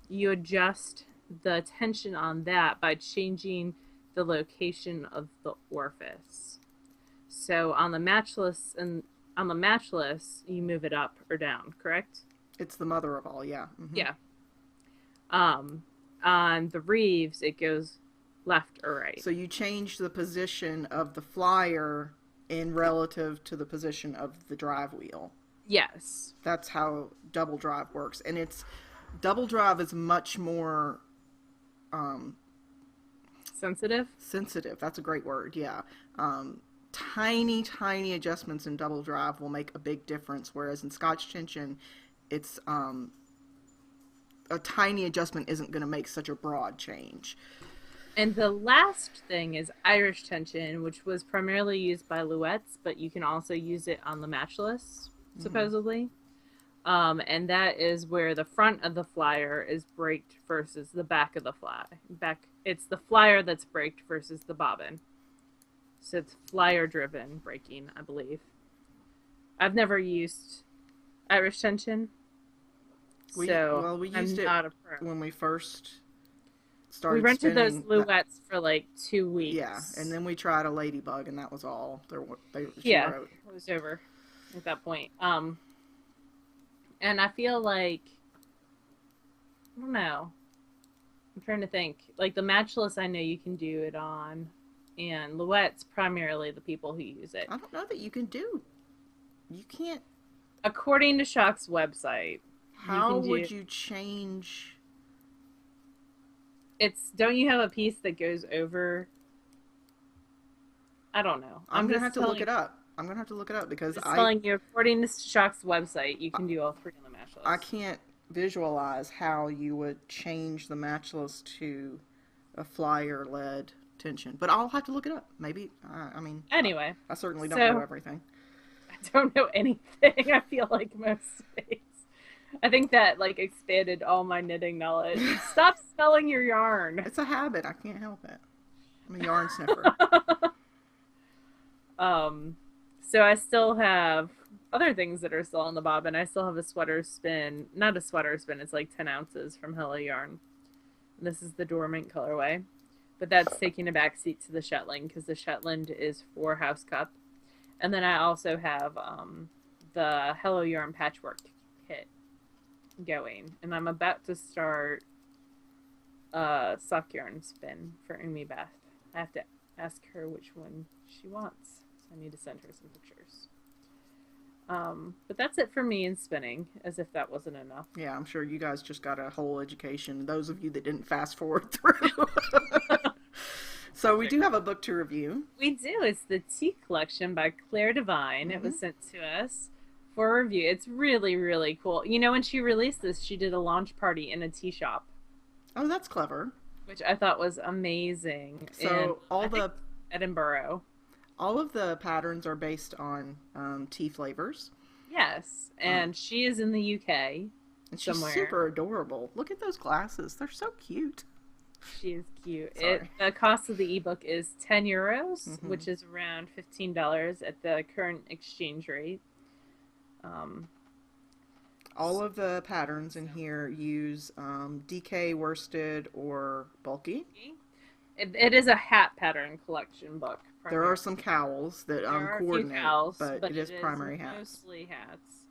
you adjust the tension on that by changing the location of the orifice. So on the matchless you move it up or down, correct? It's the mother of all, yeah. Yeah. On the Reeves, it goes left or right. So you change the position of the flyer in relative to the position of the drive wheel. Yes. That's how double drive works. And double drive is much more sensitive. That's a great word, yeah. Tiny adjustments in double drive will make a big difference, whereas in Scotch tension, it's a tiny adjustment isn't going to make such a broad change. And the last thing is Irish tension, which was primarily used by Louettes, but you can also use it on the matchless, supposedly. And that is where the front of the flyer is braked versus the back of the fly. It's the flyer that's braked versus the bobbin. So it's flyer-driven braking, I believe. I've never used Irish tension, We used I'm it when we first started. We rented those spinning Louettes for like 2 weeks. Yeah, and then we tried a Ladybug, and that was all. She wrote. It was over at that point. And I feel like, I don't know. I'm trying to think. Like the matchless, I know you can do it on, and Louette's primarily the people who use it. I don't know that you can do. You can't. According to Shock's website, how would you change? Don't you have a piece that goes over? I don't know. I'm gonna have to look it up. Because telling you, according to Shock's website, you can do all 3 on the matchless. I can't visualize how you would change the matchless to a flyer led tension, but I'll have to look it up. Maybe anyway, I certainly don't know everything. I don't know anything. I feel like most days. I think that expanded all my knitting knowledge. Stop smelling your yarn. It's a habit. I can't help it. I'm a yarn sniffer. So I still have other things that are still on the bobbin. I still have a sweater spin. Not a sweater spin. It's like 10 ounces from Hello Yarn. This is the Dormant colorway. But that's taking a backseat to the Shetland because the Shetland is for House Cup. And then I also have the Hello Yarn patchwork kit going. And I'm about to start a sock yarn spin for Amy Beth. I have to ask her which one she wants. So I need to send her some pictures. But that's it for me in spinning, as if that wasn't enough. Yeah, I'm sure you guys just got a whole education. Those of you that didn't fast forward through. So we do have a book to review. We do. It's the Tea Collection by Claire Devine. It was sent to us for review. It's really, really cool. You know, when she released this, she did a launch party in a tea shop. Oh, that's clever. Which I thought was amazing. So Edinburgh. All of the patterns are based on tea flavors. Yes, and she is in the UK. And she's super adorable. Look at those glasses. They're so cute. She is cute. The cost of the ebook is €10, which is around $15 at the current exchange rate. All of the patterns in here use DK, worsted, or bulky. It is a hat pattern collection book. Primarily. There are some cowls that coordinate, cowls, but it is primary hats. Mostly hats,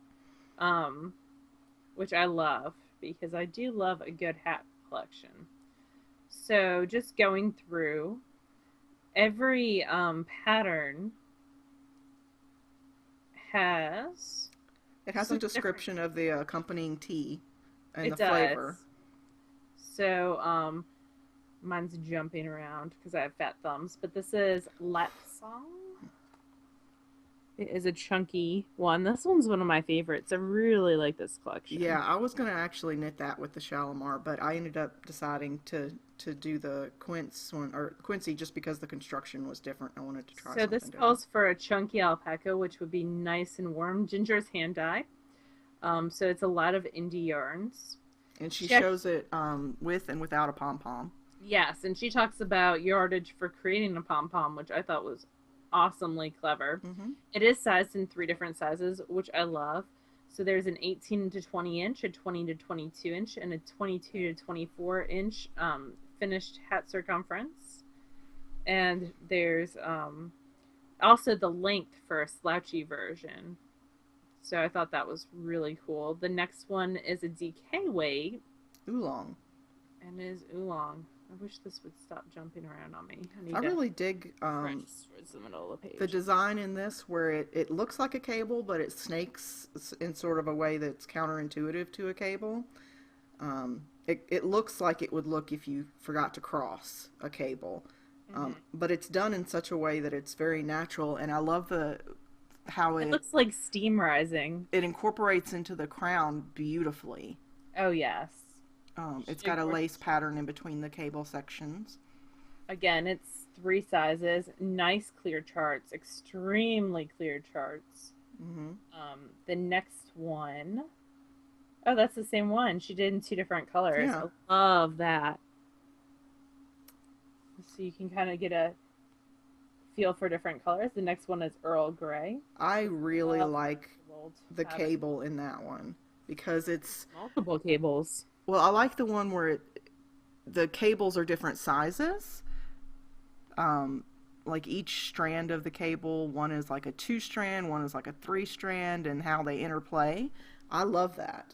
which I love because I do love a good hat collection. So just going through every pattern has a description of the accompanying tea and the flavor. So mine's jumping around because I have fat thumbs, but this is Latsong. It is a chunky one. This one's one of my favorites. I really like this collection. Yeah, I was going to actually knit that with the Shalimar, but I ended up deciding to do the Quincy just because the construction was different. I wanted to try something different. So this calls for a chunky alpaca, which would be nice and warm. Ginger's hand dye. So it's a lot of indie yarns. And she shows it with and without a pom-pom. Yes, and she talks about yardage for creating a pom-pom, which I thought was awesomely clever. It is sized in 3 different sizes, which I love. So there's an 18 to 20 inch, a 20 to 22 inch, and a 22 to 24 inch finished hat circumference. And there's also the length for a slouchy version. So I thought that was really cool. The next one is a DK weight. Oolong. And is oolong. I wish this would stop jumping around on me. I really dig the middle of the page. The design in this where it looks like a cable, but it snakes in sort of a way that's counterintuitive to a cable. It looks like it would look if you forgot to cross a cable. But it's done in such a way that it's very natural, and I love how it looks like steam rising. It incorporates into the crown beautifully. Oh, yes. It's got a lace pattern in between the cable sections. Again, it's 3 sizes, nice clear charts, extremely clear charts. The next one, oh, that's the same one. She did in 2 different colors. Yeah. I love that. So you can kind of get a feel for different colors. The next one is Earl Grey. I really like the cable in that one because it's multiple cables. Well, I like the one where the cables are different sizes. Like each strand of the cable, one is like a 2-strand, one is like a 3-strand, and how they interplay. I love that.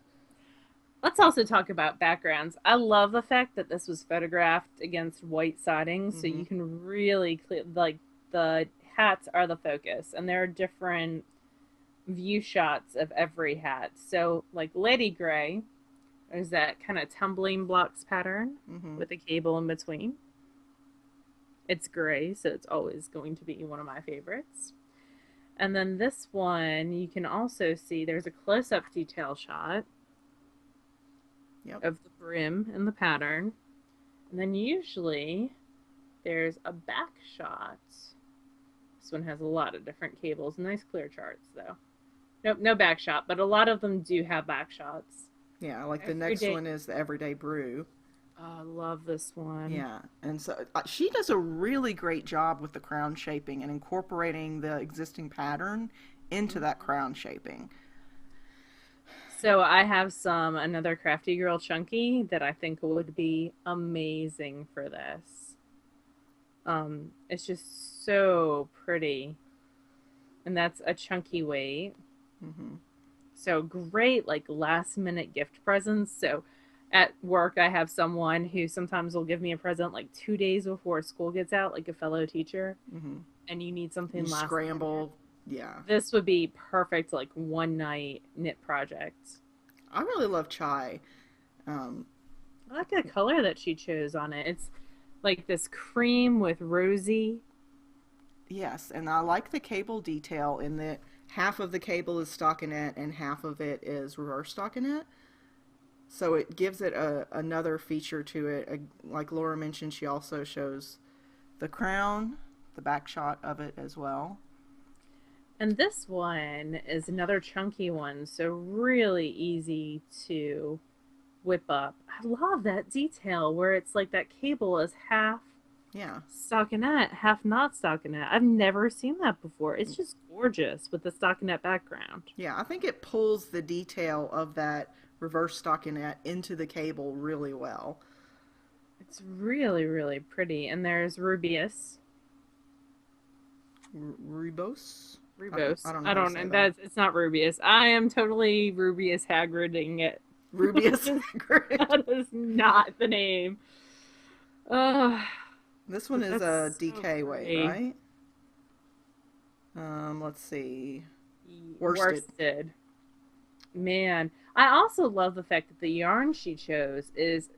Let's also talk about backgrounds. I love the fact that this was photographed against white siding, so you can really like the hats are the focus, and there are different view shots of every hat. So like Lady Grey, there's that kind of tumbling blocks pattern with a cable in between. It's gray, so it's always going to be one of my favorites. And then this one, you can also see there's a close-up detail shot of the brim and the pattern. And then usually there's a back shot. This one has a lot of different cables. Nice clear charts, though. Nope, no back shot, but a lot of them do have back shots. Yeah, like the next one is the Everyday Brew. Oh, I love this one. Yeah, and so she does a really great job with the crown shaping and incorporating the existing pattern into that crown shaping. So I have another Crafty Girl Chunky that I think would be amazing for this. It's just so pretty. And that's a chunky weight. So great, like last minute gift presents. So at work, I have someone who sometimes will give me a present like 2 days before school gets out, like a fellow teacher. And you need something last scramble. minute. Yeah. This would be perfect, like, one night knit project. I really love chai. Um, I like the color that she chose on it. It's like this cream with rosy. yes, and I like the cable detail in that half of the cable is stockinette and half of it is reverse stockinette. So it gives it another feature to it. Like Laura mentioned, she also shows the crown, the back shot of it as well. And this one is another chunky one, so really easy to whip up. I love that detail where it's like that cable is half Yeah. stockinette, half not stockinette. I've never seen that before. It's just gorgeous with the stockinette background. Yeah, I think it pulls the detail of that reverse stockinette into the cable really well. It's really, really pretty. And there's Rubius. Rubos? Rubos. I don't know I how to don't say know. that. It's not Rubius. I am totally Rubius Hagriding it. Rubius Hagrid. That is not the name. Uh, This one is a that's so DK weight, pretty. right? Let's see. Worsted. Worsted. Man. I also love the fact that the yarn she chose is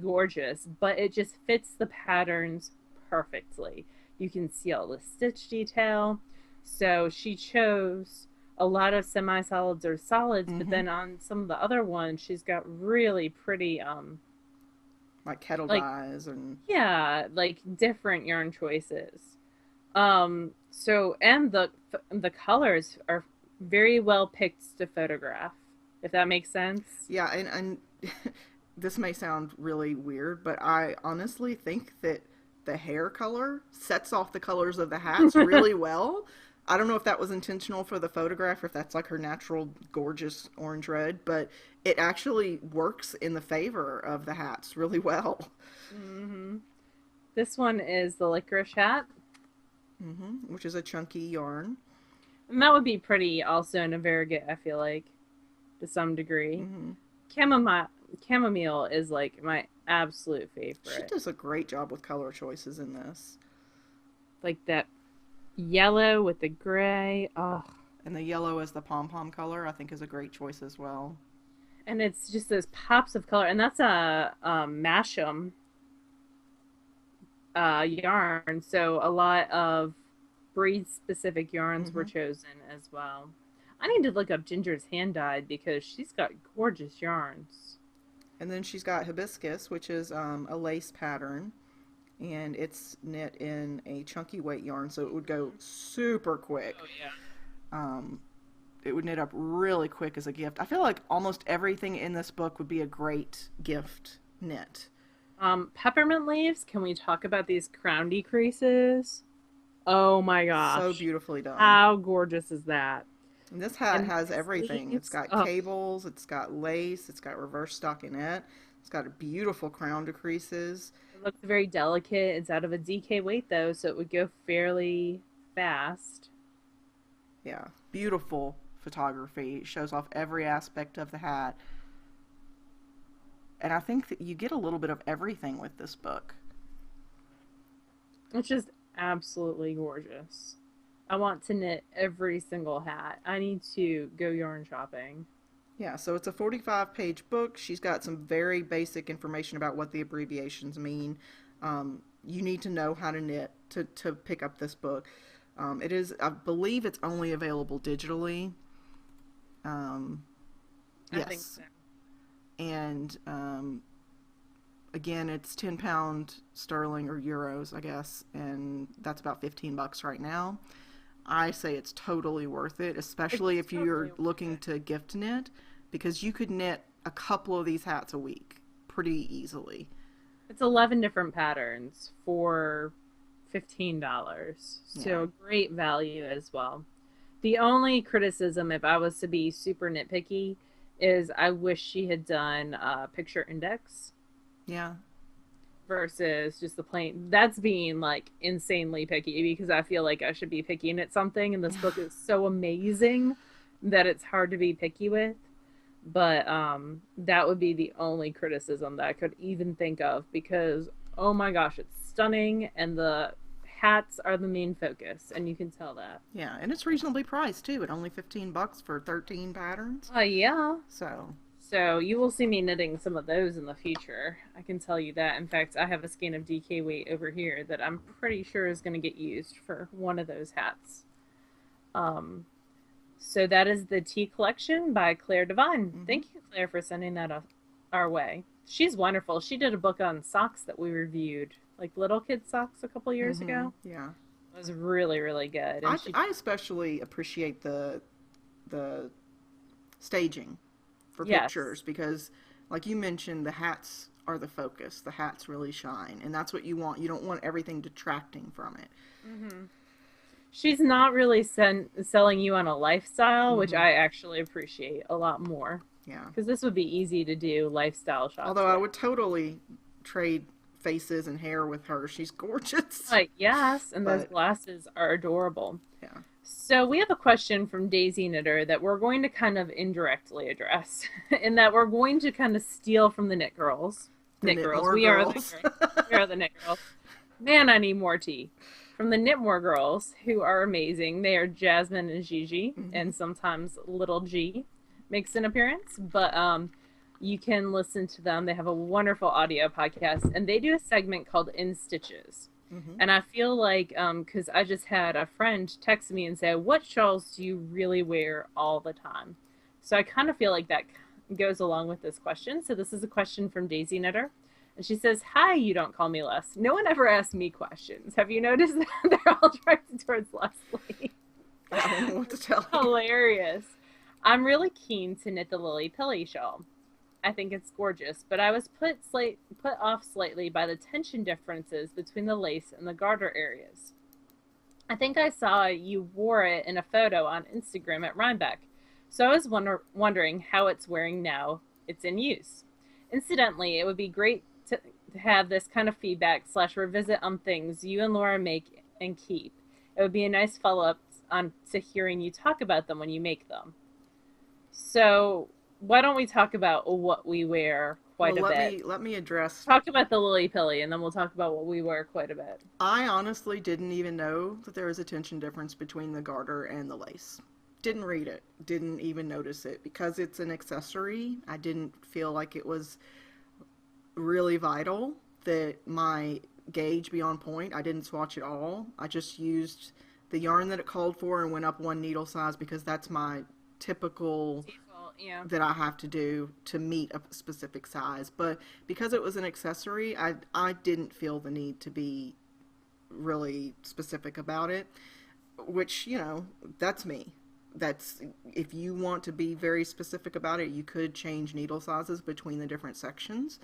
gorgeous, but it just fits the patterns perfectly. You can see all the stitch detail. So she chose a lot of semi-solids or solids, but Mm-hmm. then on some of the other ones, she's got really pretty, Like kettle like, dyes and yeah, like different yarn choices. So and the colors are very well picked to photograph, if that makes sense. yeah, and this may sound really weird, but I honestly think that the hair color sets off the colors of the hats really well. I don't know if that was intentional for the photograph or if that's like her natural gorgeous orange red, but it actually works in the favor of the hats really well. Hmm. This one is the licorice hat, Which is a chunky yarn. and that would be pretty also in a variegated, I feel like, to some degree. Chamomile, chamomile is like my absolute She favorite. does a great job with color choices in this. Like that yellow with the gray. Oh, And the yellow as the pom pom color, I think, is a great choice as well. and it's just those pops of color, and that's a Masham yarn. So a lot of breed specific yarns were hmm chosen as well. I need to look up Ginger's hand dyed because she's got gorgeous yarns. And then she's got hibiscus, which is a lace pattern, and it's knit in a chunky weight yarn, so it would go super quick. Oh yeah. Um, it would knit up really quick as a gift. I feel like almost everything in this book would be a great gift knit. Peppermint leaves. Can we talk about these crown decreases? Oh my So gosh. beautifully done. How gorgeous is that? And this hat And has the everything. It's sleeves. got Oh, cables, it's got lace, it's got reverse stockinette, it's got a beautiful crown decreases. it looks very delicate. It's out of a DK weight though, so it would go fairly fast. Yeah, beautiful photography. It shows off every aspect of the hat. And I think that you get a little bit of everything with this book. It's just absolutely gorgeous. I want to knit every single hat. I need to go yarn shopping. Yeah, so it's a 45-page book. She's got some very basic information about what the abbreviations mean. You need to know how to knit to pick up this book. It is, I believe it's only available digitally. Um, I think yes. so. And again, it's £10 sterling or euros, I guess, and that's about $15 right now. I say it's totally worth it, especially It's if you're totally worth looking it. to gift knit, because you could knit a couple of these hats a week pretty easily. It's 11 different patterns for $15. Yeah. So great value as well. The only criticism, if I was to be super nitpicky, is I wish she had done a picture index Yeah. versus just the plain. That's being like insanely picky because I feel like I should be picking at something, and this book is so amazing that it's hard to be picky with. But that would be the only criticism that I could even think of because oh my gosh, it's stunning, and the hats are the main focus, and you can tell that. Yeah, and it's reasonably priced too, at only $15 for 13 patterns. Yeah. So, So you will see me knitting some of those in the future. I can tell you that. In fact, I have a skein of DK weight over here that I'm pretty sure is going to get used for one of those hats. So that is the Tea Collection by Claire Devine. Thank you, Claire, for sending that our way. She's wonderful. She did a book on socks that we reviewed, like little kid socks a couple years ago. Yeah. It was really, really good. And I especially appreciate the staging for pictures because, like you mentioned, the hats are the focus. The hats really shine, and that's what you want. You don't want everything detracting from it. She's not really selling you on a lifestyle, which I actually appreciate a lot more. Yeah. Because this would be easy to do lifestyle shots. Although I would totally trade faces and hair with her. She's gorgeous. Yes, and those glasses are adorable. Yeah. So we have a question from Daisy Knitter that we're going to kind of indirectly address, in that we're going to kind of steal from the Knit Girls. We are the Knit Girls. Man, I need more tea. From the Knitmore Girls, who are amazing. They are Jasmine and Gigi, and sometimes Little G makes an appearance. But you can listen to them. They have a wonderful audio podcast, and they do a segment called In Stitches. And I feel like, because I just had a friend text me and say, what shawls do you really wear all the time? So I kind of feel like that goes along with this question. So this is a question from Daisy Knitter. And she says, hi, you don't call me Les. No one ever asks me questions. Have you noticed that? They're all directed towards Leslie. I don't know what to tell you. Hilarious. I'm really keen to knit the Lily Pilly shawl. I think it's gorgeous, but I was put off slightly by the tension differences between the lace and the garter areas. I think I saw you wore it in a photo on Instagram at Rhinebeck, so I was wondering how it's wearing now it's in use. Incidentally, it would be great to have this kind of feedback / revisit on things you and Laura make and keep. It would be a nice follow-up to hearing you talk about them when you make them. So why don't we talk about what we wear quite a bit? Let me address... Talk about the Lily Pilly, and then we'll talk about what we wear quite a bit. I honestly didn't even know that there was a tension difference between the garter and the lace. Didn't read it. Didn't even notice it. Because it's an accessory, I didn't feel like it was really vital that my gauge be on point. I didn't swatch at all. I just used the yarn that it called for and went up one needle size because that's my typical that I have to do to meet a specific size. But because it was an accessory, I didn't feel the need to be really specific about it, which, you know, that's me. That's, if you want to be very specific about it, you could change needle sizes between the different sections.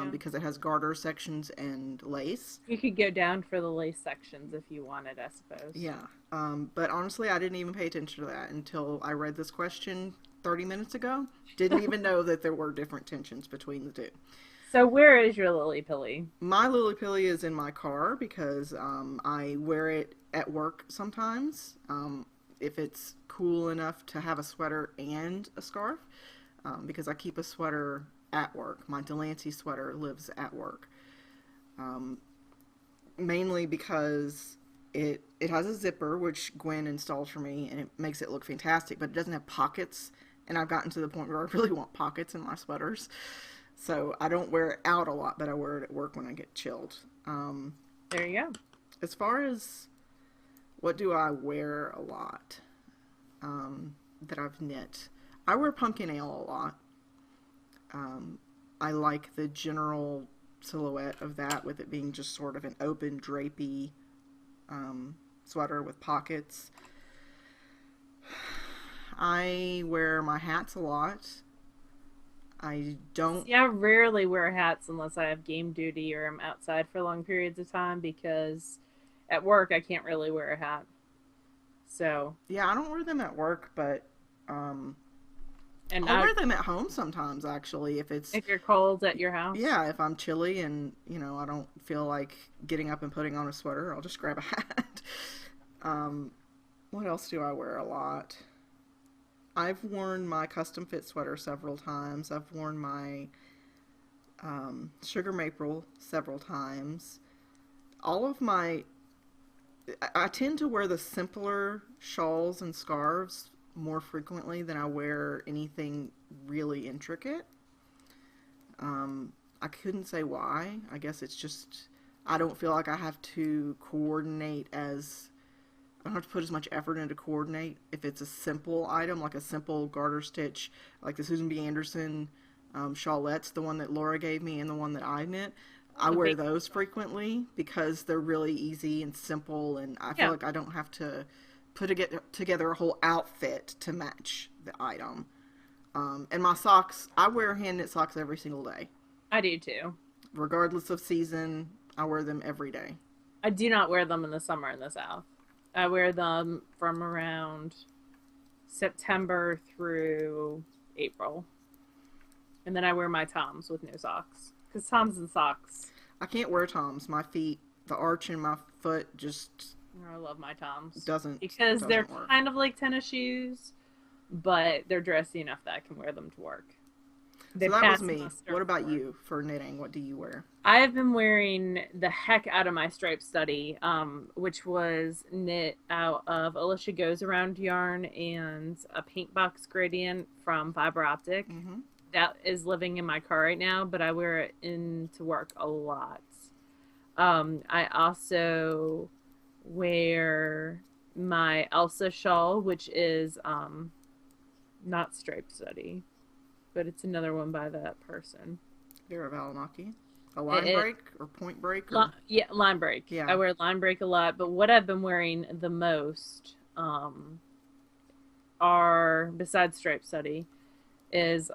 Because it has garter sections and lace. You could go down for the lace sections if you wanted, I suppose. Yeah. But honestly, I didn't even pay attention to that until I read this question 30 minutes ago. Didn't even know that there were different tensions between the two. So where is your Lily Pilly? My Lily Pilly is in my car because I wear it at work sometimes. If it's cool enough to have a sweater and a scarf. Because I keep a sweater at work. My Delancey sweater lives at work. Mainly because it has a zipper, which Gwen installed for me, and it makes it look fantastic, but it doesn't have pockets, and I've gotten to the point where I really want pockets in my sweaters. So I don't wear it out a lot, but I wear it at work when I get chilled. There you go. As far as what do I wear a lot that I've knit, I wear pumpkin ale a lot. I like the general silhouette of that, with it being just sort of an open, drapey sweater with pockets. I wear my hats a lot. I don't... See, I rarely wear hats unless I have game duty or I'm outside for long periods of time, because at work I can't really wear a hat. So... Yeah, I don't wear them at work, but... And I'll wear them at home sometimes, actually, if you're cold at your house. Yeah, if I'm chilly and, you know, I don't feel like getting up and putting on a sweater, I'll just grab a hat. What else do I wear a lot? I've worn my custom fit sweater several times. I've worn my Sugar Maple several times. All of my I tend to wear the simpler shawls and scarves more frequently than I wear anything really intricate. I couldn't say why. I guess it's just I don't feel like I have to coordinate as I don't have to put as much effort into coordinate if it's a simple item, like a simple garter stitch, like the Susan B. Anderson shawlettes, the one that Laura gave me and the one that I knit. I wear those frequently because they're really easy and simple, and I feel like I don't have to put together a whole outfit to match the item. And my socks, I wear hand knit socks every single day. I do too. Regardless of season, I wear them every day. I do not wear them in the summer in the South. I wear them from around September through April. And then I wear my Toms with no socks. Because Toms and socks. I can't wear Toms. My feet, the arch in my foot just... I love my Toms. Doesn't they're work. kind of like tennis shoes, but they're dressy enough that I can wear them to work. So that was me. What about you for knitting? What do you wear? I have been wearing the heck out of my Stripe Study, which was knit out of Alicia Goes Around yarn and a paint box gradient from Fiber Optic. Mm-hmm. That is living in my car right now, but I wear it into work a lot. I also wear my Elsa shawl, which is not Stripe Study, but it's another one by that person. Vera Valinaki. A line break or point break? Or... Line break. Yeah. I wear line break a lot, but what I've been wearing the most are, besides Stripe Study, is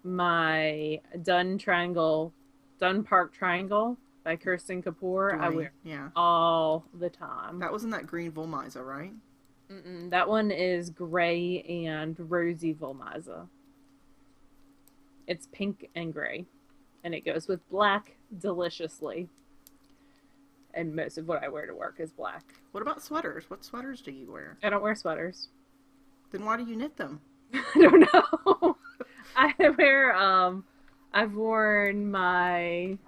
my Dun Park Triangle by Kirsten Kapoor. I wear all the time. That was in that green Volmiza, right? That one is gray and rosy Volmiza. It's pink and gray, and it goes with black deliciously. And most of what I wear to work is black. What about sweaters? What sweaters do you wear? I don't wear sweaters. Then why do you knit them? I don't know. I've worn my...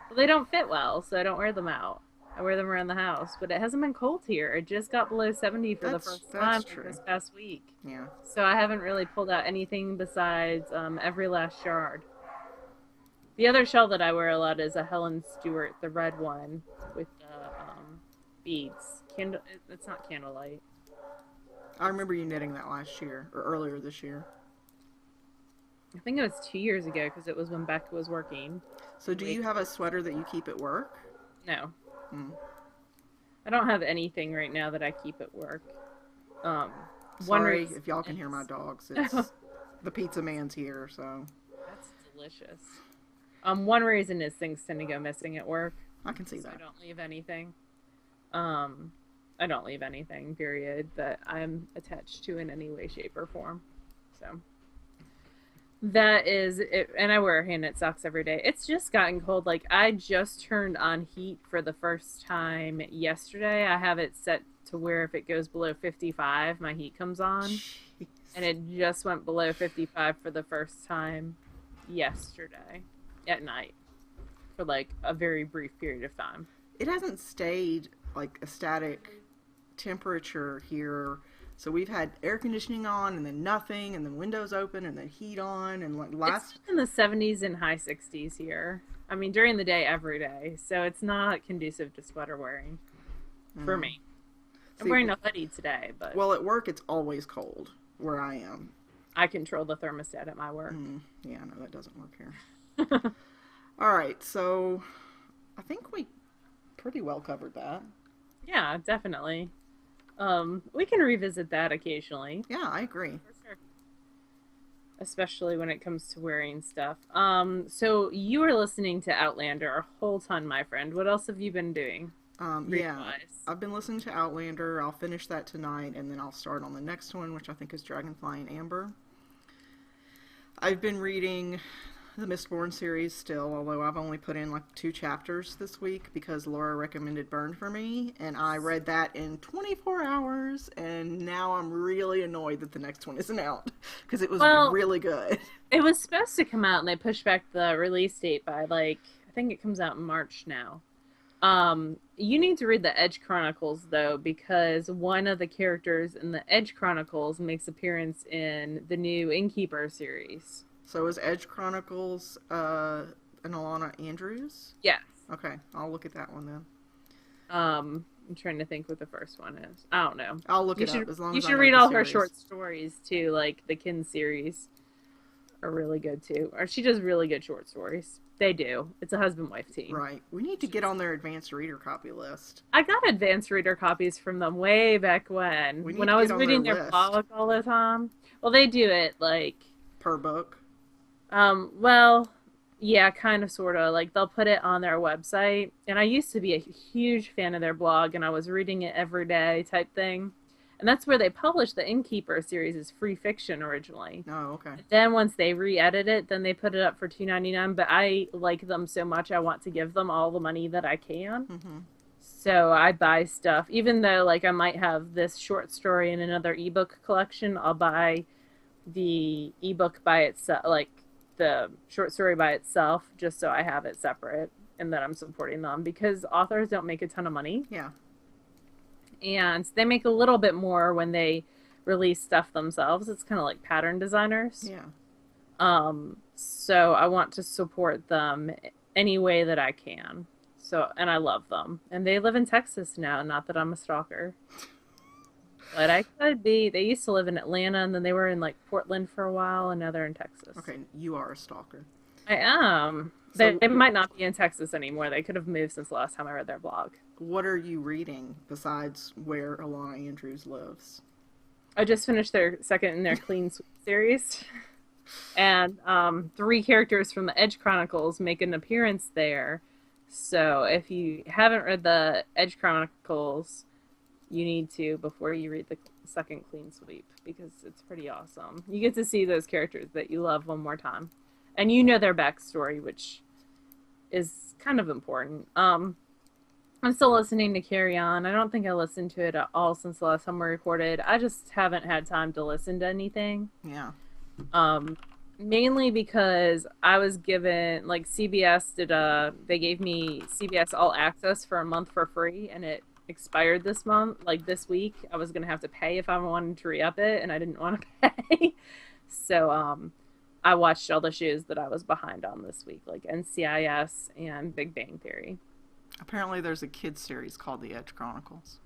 Well, they don't fit well, so I don't wear them out. I wear them around the house, but it hasn't been cold here. It just got below 70 for the first time this past week. Yeah. So I haven't really pulled out anything besides Every Last Shard. The other shawl that I wear a lot is a Helen Stewart, the red one with the beads. It's not candlelight. I remember you knitting that last year, or earlier this year. I think it was 2 years ago, because it was when Becca was working. So do you have a sweater that you keep at work? No. I don't have anything right now that I keep at work. Sorry if y'all can hear my dogs. It's the pizza man's here, so. That's delicious. One reason is things tend to go missing at work. I can see that. I don't leave anything. I don't leave anything, period, that I'm attached to in any way, shape, or form. So. That is it, and I wear hand knit socks every day. It's just gotten cold. Like, I just turned on heat for the first time yesterday. I have it set to where if it goes below 55, my heat comes on. Jeez. And it just went below 55 for the first time yesterday at night for like a very brief period of time. It hasn't stayed like a static temperature here. So we've had air conditioning on, and then nothing, and then windows open, and then heat on, and like It's in the 70s and high 60s here. I mean, during the day, every day. So it's not conducive to sweater wearing for me. I'm wearing a hoodie today, but... Well, at work, it's always cold where I am. I control the thermostat at my work. Yeah, no, that doesn't work here. All right, so I think we pretty well covered that. Yeah, definitely. We can revisit that occasionally. Yeah, I agree. For sure. Especially when it comes to wearing stuff. So you were listening to Outlander a whole ton, my friend. What else have you been doing? I've been listening to Outlander. I'll finish that tonight, and then I'll start on the next one, which I think is Dragonfly and Amber. I've been reading the Mistborn series still, although I've only put in like 2 chapters this week because Laura recommended Burn for me, and I read that in 24 hours, and now I'm really annoyed that the next one isn't out because it was really good. It was supposed to come out, and they pushed back the release date by like, I think it comes out in March now. You need to read the Edge Chronicles though, because one of the characters in the Edge Chronicles makes appearance in the new Innkeeper series. So is Edge Chronicles an Alana Andrews? Yes. Okay, I'll look at that one then. I'm trying to think what the first one is. I don't know. I'll look it up as long as I know the series. You should read all her short stories too, like the Kin series are really good too. Or she does really good short stories. They do. It's a husband-wife team. Right. We need to get on their advanced reader copy list. I got advanced reader copies from them way back when I was reading their blog all the time. Well, they do it like per book. Well, yeah, kind of, sort of. Like, they'll put it on their website. And I used to be a huge fan of their blog, and I was reading it every day type thing. And that's where they published the Innkeeper series as free fiction originally. Oh, okay. Then once they re-edit it, then they put it up for $2.99. But I like them so much, I want to give them all the money that I can. Mm-hmm. So I buy stuff. Even though, like, I might have this short story in another ebook collection, I'll buy the ebook by itself, like, the short story by itself, just so I have it separate and that I'm supporting them, because authors don't make a ton of money. Yeah. And they make a little bit more when they release stuff themselves. It's kind of like pattern designers. Yeah. So I want to support them any way that I can. So, and I love them. And they live in Texas now, not that I'm a stalker. But I could be. They used to live in Atlanta, and then they were in, like, Portland for a while, and now they're in Texas. Okay, you are a stalker. I am. So, they might not be in Texas anymore. They could have moved since the last time I read their blog. What are you reading besides where Alana Andrews lives? I just finished their second in their Clean Sweep series. And 3 characters from the Edge Chronicles make an appearance there. So if you haven't read the Edge Chronicles, you need to before you read the second Clean Sweep, because it's pretty awesome. You get to see those characters that you love one more time. And you know their backstory, which is kind of important. I'm still listening to Carry On. I don't think I listened to it at all since the last time we recorded. I just haven't had time to listen to anything. Yeah. Mainly because I was given, like, CBS they gave me CBS All Access for a month for free, and it expired this month, like this week. I was going to have to pay if I wanted to re-up it, and I didn't want to pay. So, I watched all the shows that I was behind on this week, like NCIS and Big Bang Theory. Apparently there's a kids series called The Edge Chronicles.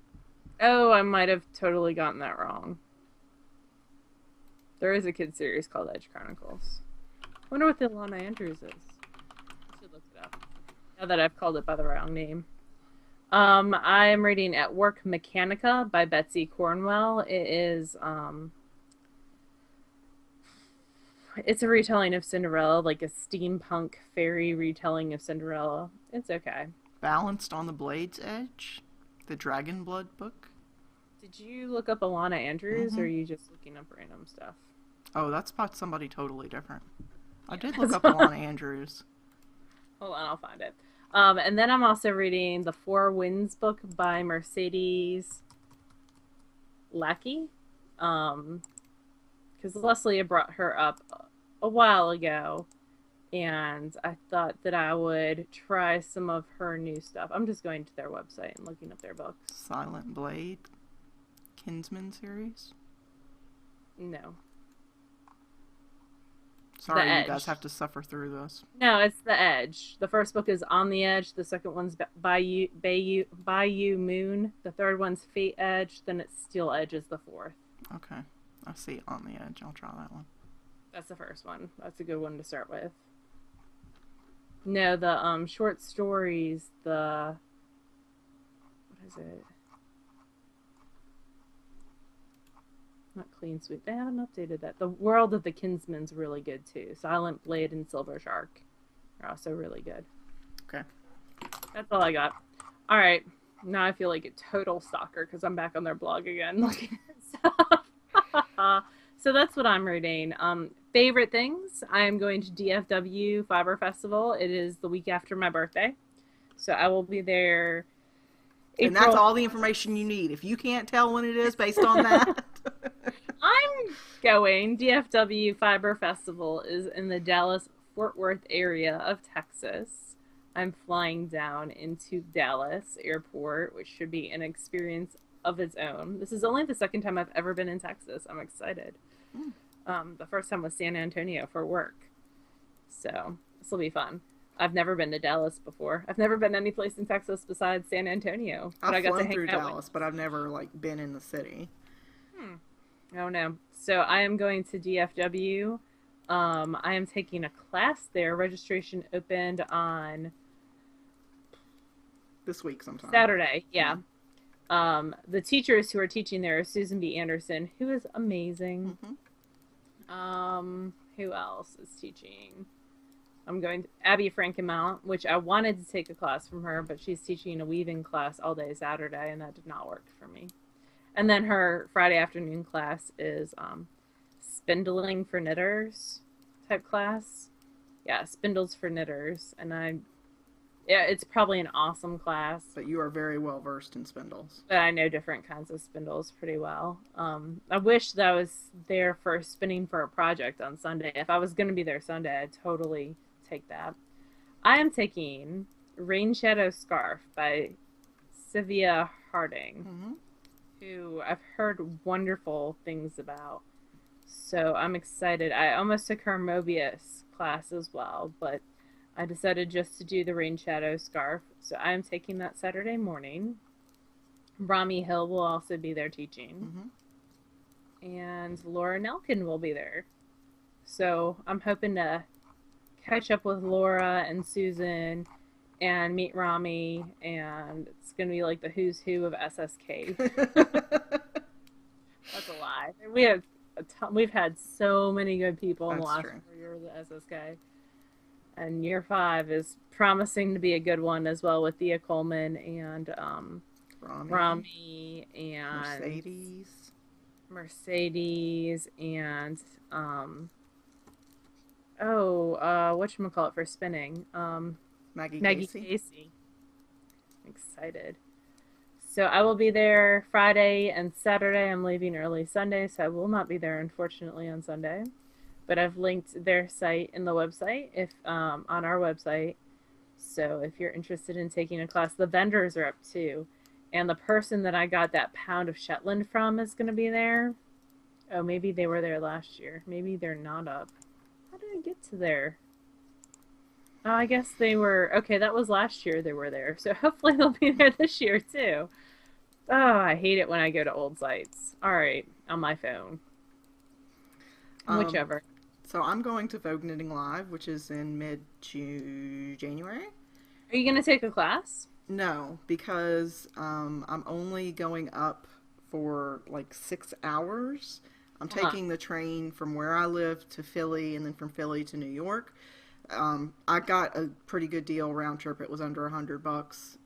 Oh, I might have totally gotten that wrong. There is a kids series called Edge Chronicles. I wonder what the Alana Andrews is. I should look it up, now that I've called it by the wrong name. I am reading At Work Mechanica by Betsy Cornwell. It is, it's a retelling of Cinderella, like a steampunk fairy retelling of Cinderella. It's okay. Balanced on the Blade's Edge, the Dragon Blood book. Did you look up Alana Andrews, or are you just looking up random stuff? Oh, that's about somebody totally different. I did look up Alana Andrews. Hold on, I'll find it. And then I'm also reading the Four Winds book by Mercedes Lackey. Because Leslie had brought her up a while ago, and I thought that I would try some of her new stuff. I'm just going to their website and looking up their books. Silent Blade Kinsman series? No. Sorry, you guys have to suffer through this. No, it's The Edge. The first book is On the Edge. The second one's Bayou Moon. The third one's Fate Edge. Then it's Steel Edge is the fourth. Okay. I see On the Edge. I'll try that one. That's the first one. That's a good one to start with. No, the short stories, what is it? Not Clean Sweep. They haven't updated that. The World of the Kinsman's really good too. Silent Blade and Silver Shark are also really good. Okay. That's all I got. All right. Now I feel like a total stalker because I'm back on their blog again looking at stuff. So that's what I'm reading. Favorite things. I am going to DFW Fiber Festival. It is the week after my birthday. So I will be there. And that's all the information you need. If you can't tell when it is based on that. I'm going. DFW Fiber Festival is in the Dallas-Fort Worth area of Texas. I'm flying down into Dallas Airport, which should be an experience of its own. This is only the second time I've ever been in Texas. I'm excited. The first time was San Antonio for work. So this will be fun. I've never been to Dallas before. I've never been any place in Texas besides San Antonio. But I've I got to flown hang through out Dallas, but I've never like been in the city. Oh no. So I am going to DFW. I am taking a class there. Registration opened on This week sometime. Saturday. Yeah. The teachers who are teaching there are Susan B. Anderson, who is amazing. Who else is teaching? I'm going to Abby Frankenmount, which I wanted to take a class from her, but she's teaching a weaving class all day Saturday, and that did not work for me. And then her Friday afternoon class is spindling for knitters type class. Yeah, spindles for knitters. And it's probably an awesome class. But you are very well versed in spindles. But I know different kinds of spindles pretty well. I wish that I was there for spinning for a project on Sunday. If I was going to be there Sunday, I'd totally take that. I am taking Rain Shadow Scarf by Sylvia Harding, who I've heard wonderful things about. So I'm excited. I almost took her Mobius class as well, but I decided just to do the Rain Shadow Scarf. So I'm taking that Saturday morning. Rami Hill will also be there teaching. And Laura Nelkin will be there. So I'm hoping to catch up with Laura and Susan and meet Rami, and it's going to be like the who's who of SSK. That's a lie. We've had so many good people in the last 4 years at SSK. And year 5 is promising to be a good one as well, with Thea Coleman and Rami and Mercedes and whatchamacallit for spinning? Maggie Casey. Excited. So I will be there Friday and Saturday. I'm leaving early Sunday, so I will not be there, unfortunately, on Sunday. But I've linked their site in the website, on our website. So if you're interested in taking a class, the vendors are up too. And the person that I got that pound of Shetland from is going to be there. Oh, maybe they were there last year. Maybe they're not up. How did I get to there? Oh, I guess they were... Okay, that was last year they were there. So hopefully they'll be there this year too. Oh, I hate it when I go to old sites. All right, on my phone. Whichever. So I'm going to Vogue Knitting Live, which is in mid-January. Are you going to take a class? No, because I'm only going up for like 6 hours. I'm taking the train from where I live to Philly, and then from Philly to New York. I got a pretty good deal round trip. It was under $100.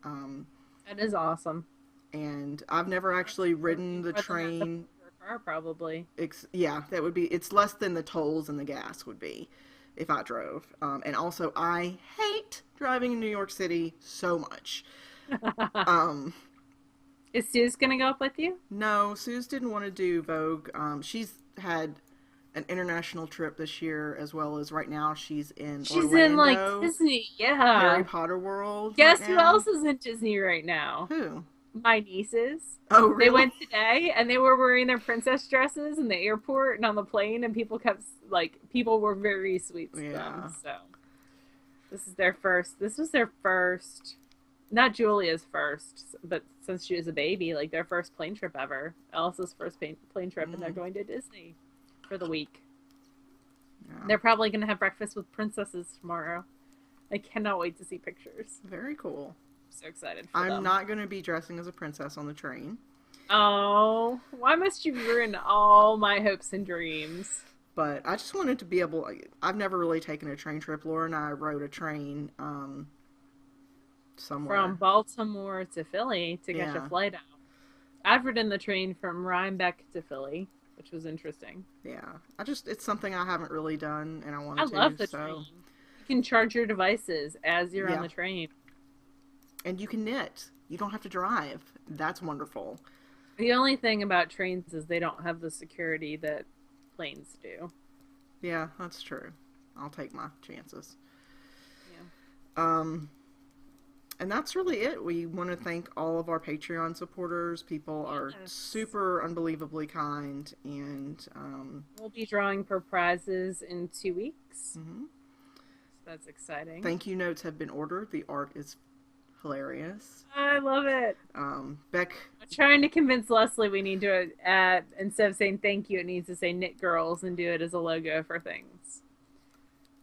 That is awesome. And I've never actually ridden the train. Car, probably. Yeah, that would be. It's less than the tolls and the gas would be if I drove. And also, I hate driving in New York City so much. Is Suze gonna go up with you? No, Suze didn't want to do Vogue. She's had an international trip this year, as well as right now she's in Orlando, in like Disney, yeah. Harry Potter World. Guess who else is in Disney right now? Who? My nieces. Oh, really? They went today, and they were wearing their princess dresses in the airport and on the plane, and people were very sweet to them. So this was their first, not Julia's first, but since she was a baby, like their first plane trip ever. Alice's first plane trip, and they're going to Disney for the week. Yeah. They're probably going to have breakfast with princesses tomorrow. I cannot wait to see pictures. Very cool. So excited for them. I'm not going to be dressing as a princess on the train. Oh, why must you ruin all my hopes and dreams? But I just wanted to be able... I've never really taken a train trip. Laura and I rode a train somewhere. From Baltimore to Philly to catch a flight out. I've ridden the train from Rhinebeck to Philly, which was interesting. Yeah. It's something I haven't really done, and I wanted to. I love the train. You can charge your devices as you're on the train. And you can knit. You don't have to drive. That's wonderful. The only thing about trains is they don't have the security that planes do. Yeah, that's true. I'll take my chances. Yeah. And that's really it. We want to thank all of our Patreon supporters. People are super unbelievably kind, and we'll be drawing for prizes in 2 weeks. Mm-hmm. So that's exciting. Thank you notes have been ordered. The art is hilarious. I love it. Beck. I'm trying to convince Leslie we need to add, instead of saying thank you, it needs to say TheKnitGirlls and do it as a logo for things.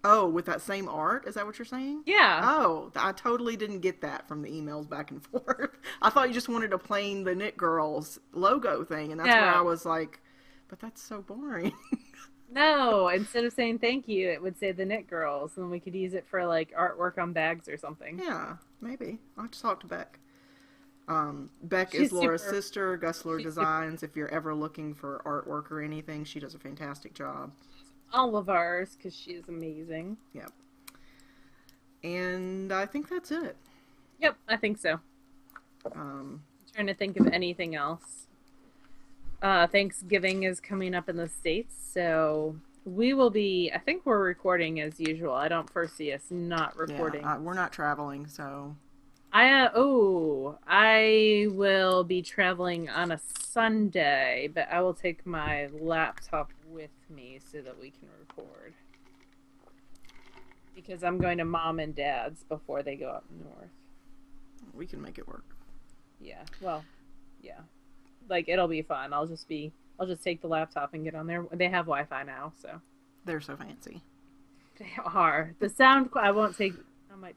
Oh, with that same art? Is that what you're saying? Yeah. Oh, I totally didn't get that from the emails back and forth. I thought you just wanted a plain the TheKnitGirlls logo thing, and that's where I was like, but that's so boring. No, instead of saying thank you, it would say the TheKnitGirlls, and we could use it for like artwork on bags or something. Yeah, maybe. I'll have to talk to Beck. Beck is Laura's sister, Gusler Designs. If you're ever looking for artwork or anything, she does a fantastic job. All of ours, because she is amazing. Yep. And I think that's it. Yep, I think so. I'm trying to think of anything else. Thanksgiving is coming up in the States, so we will be, I think we're recording as usual. I don't foresee us not recording. Yeah, we're not traveling, so... I will be traveling on a Sunday, but I will take my laptop with me so that we can record. Because I'm going to Mom and Dad's before they go up north. We can make it work. Yeah, well, yeah. Like, it'll be fun. I'll just take the laptop and get on there. They have Wi-Fi now, so. They're so fancy. They are. The sound, I might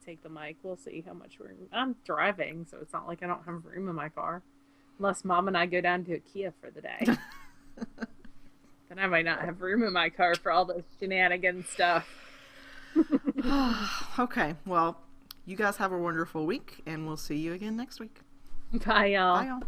take the mic. We'll see how much room. I'm driving, so it's not like I don't have room in my car. Unless Mom and I go down to IKEA for the day. Then I might not have room in my car for all the shenanigan stuff. Okay, well, you guys have a wonderful week, and we'll see you again next week. Bye, y'all. Bye, y'all.